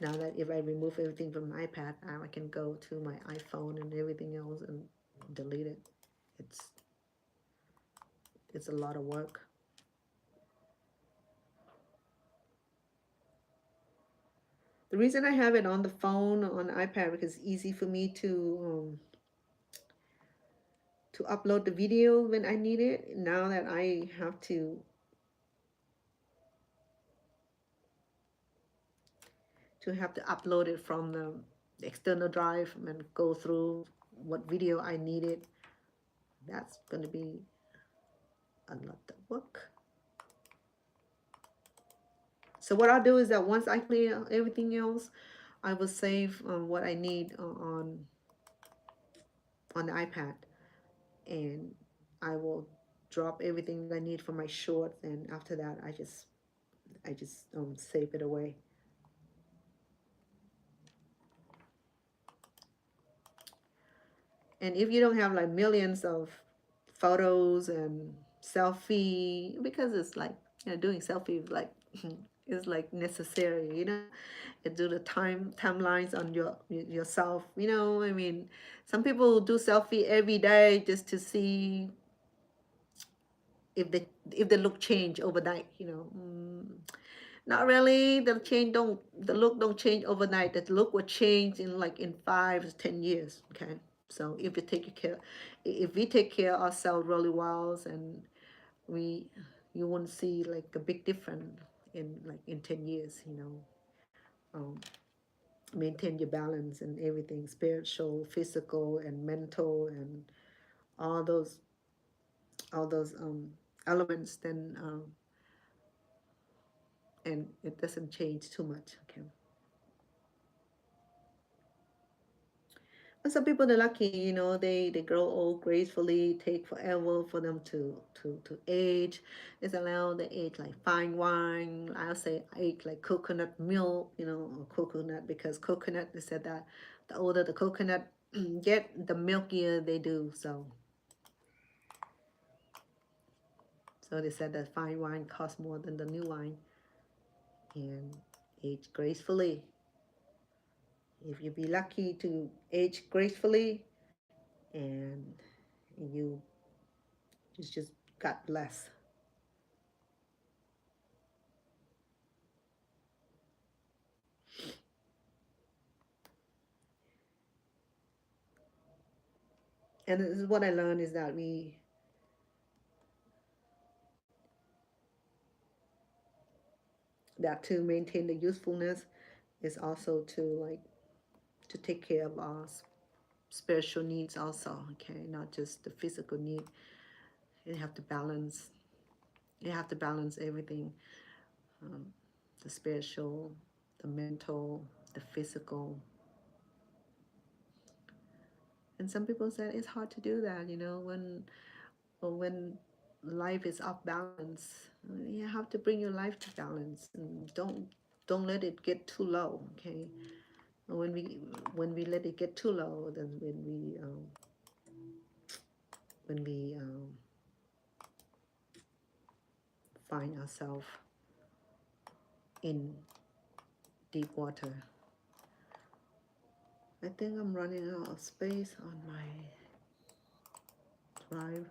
Now that if I remove everything from my iPad, now I can go to my iPhone and everything else and delete it. It's it's a lot of work. The reason I have it on the phone on the iPad because it's easy for me to upload the video when I need it. Now that I have to upload it from the external drive and go through what video I needed, that's going to be a lot of work. So what I'll do is that once I clear everything else, I will save what I need on the iPad, and I will drop everything that I need for my short. And after that, I just save it away. And if you don't have like millions of photos and selfie, because it's like, doing selfies like is like necessary, and do the timelines on yourself. I mean, some people do selfie every day just to see if the look change overnight. Not really. The look don't change overnight. The look will change in like in 5 to 10 years. Okay, so if we take care of ourselves really well, and we you won't see like a big difference in 10 years. Um, Maintain your balance and everything, spiritual, physical, and mental, and all those elements. Then and it doesn't change too much. Okay. And some people they're lucky, they grow old gracefully, take forever for them to age. It's allowed they age like fine wine. I'll say age like coconut milk, or coconut, because coconut, they said that the older the coconut get, the milkier they do. So they said that fine wine costs more than the new wine, and age gracefully. If you be lucky to age gracefully, and you just got blessed. And this is what I learned is that to maintain the usefulness is also to take care of our spiritual needs also. Okay, not just the physical need. You have to balance everything, um, the spiritual, the mental, the physical. And some people said it's hard to do that, when life is off balance. You have to bring your life to balance, and don't let it get too low. Okay, when we let it get too low, then when we find ourselves in deep water. I think I'm running out of space on my drive.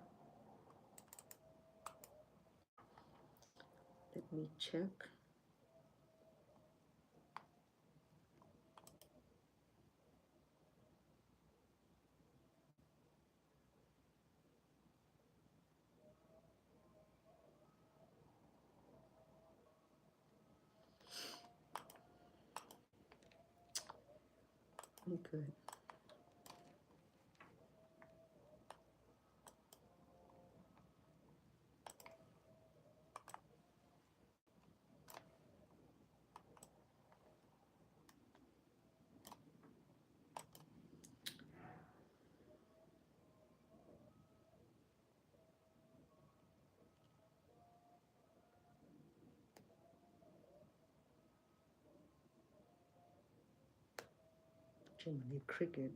Let me check. I'm good. Jiminy Cricket.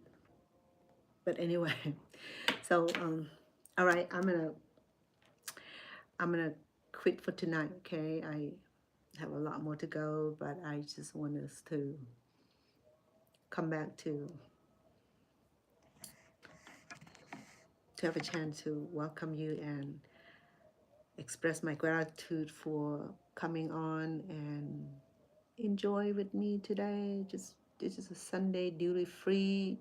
But anyway, so all right, I'm gonna quit for tonight. Okay, I have a lot more to go, but I just want us to come back to have a chance to welcome you and express my gratitude for coming on and enjoy with me today. Just this is a Sunday duty free.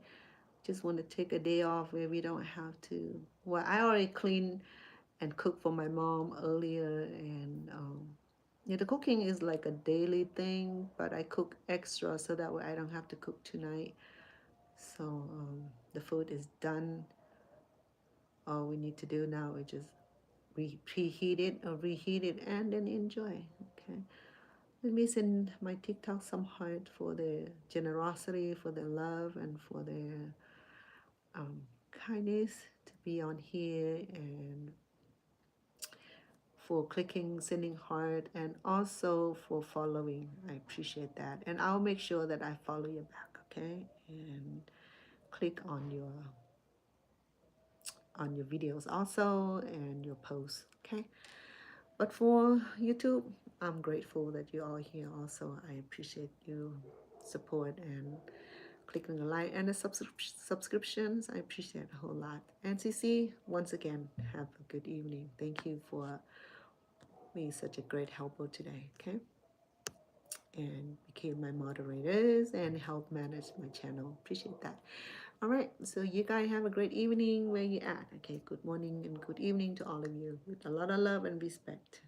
Just want to take a day off where we don't have to. Well, I already cleaned and cooked for my mom earlier, and yeah, the cooking is like a daily thing, but I cook extra so that way I don't have to cook tonight. So the food is done. All we need to do now is just preheat it or reheat it and then enjoy. Okay. Let me send my TikTok some heart for their generosity, for their love, and for their kindness to be on here, and for clicking, sending heart, and also for following. I appreciate that. And I'll make sure that I follow you back, okay? And click on your videos also and your posts, okay? But for YouTube, I'm grateful that you're all here also. I appreciate you support and clicking the like and the subscriptions. I appreciate a whole lot. And CC, once again, have a good evening. Thank you for being such a great helper today, okay? And became my moderators and help manage my channel. Appreciate that. All right, so you guys have a great evening where you at. Okay, good morning and good evening to all of you with a lot of love and respect.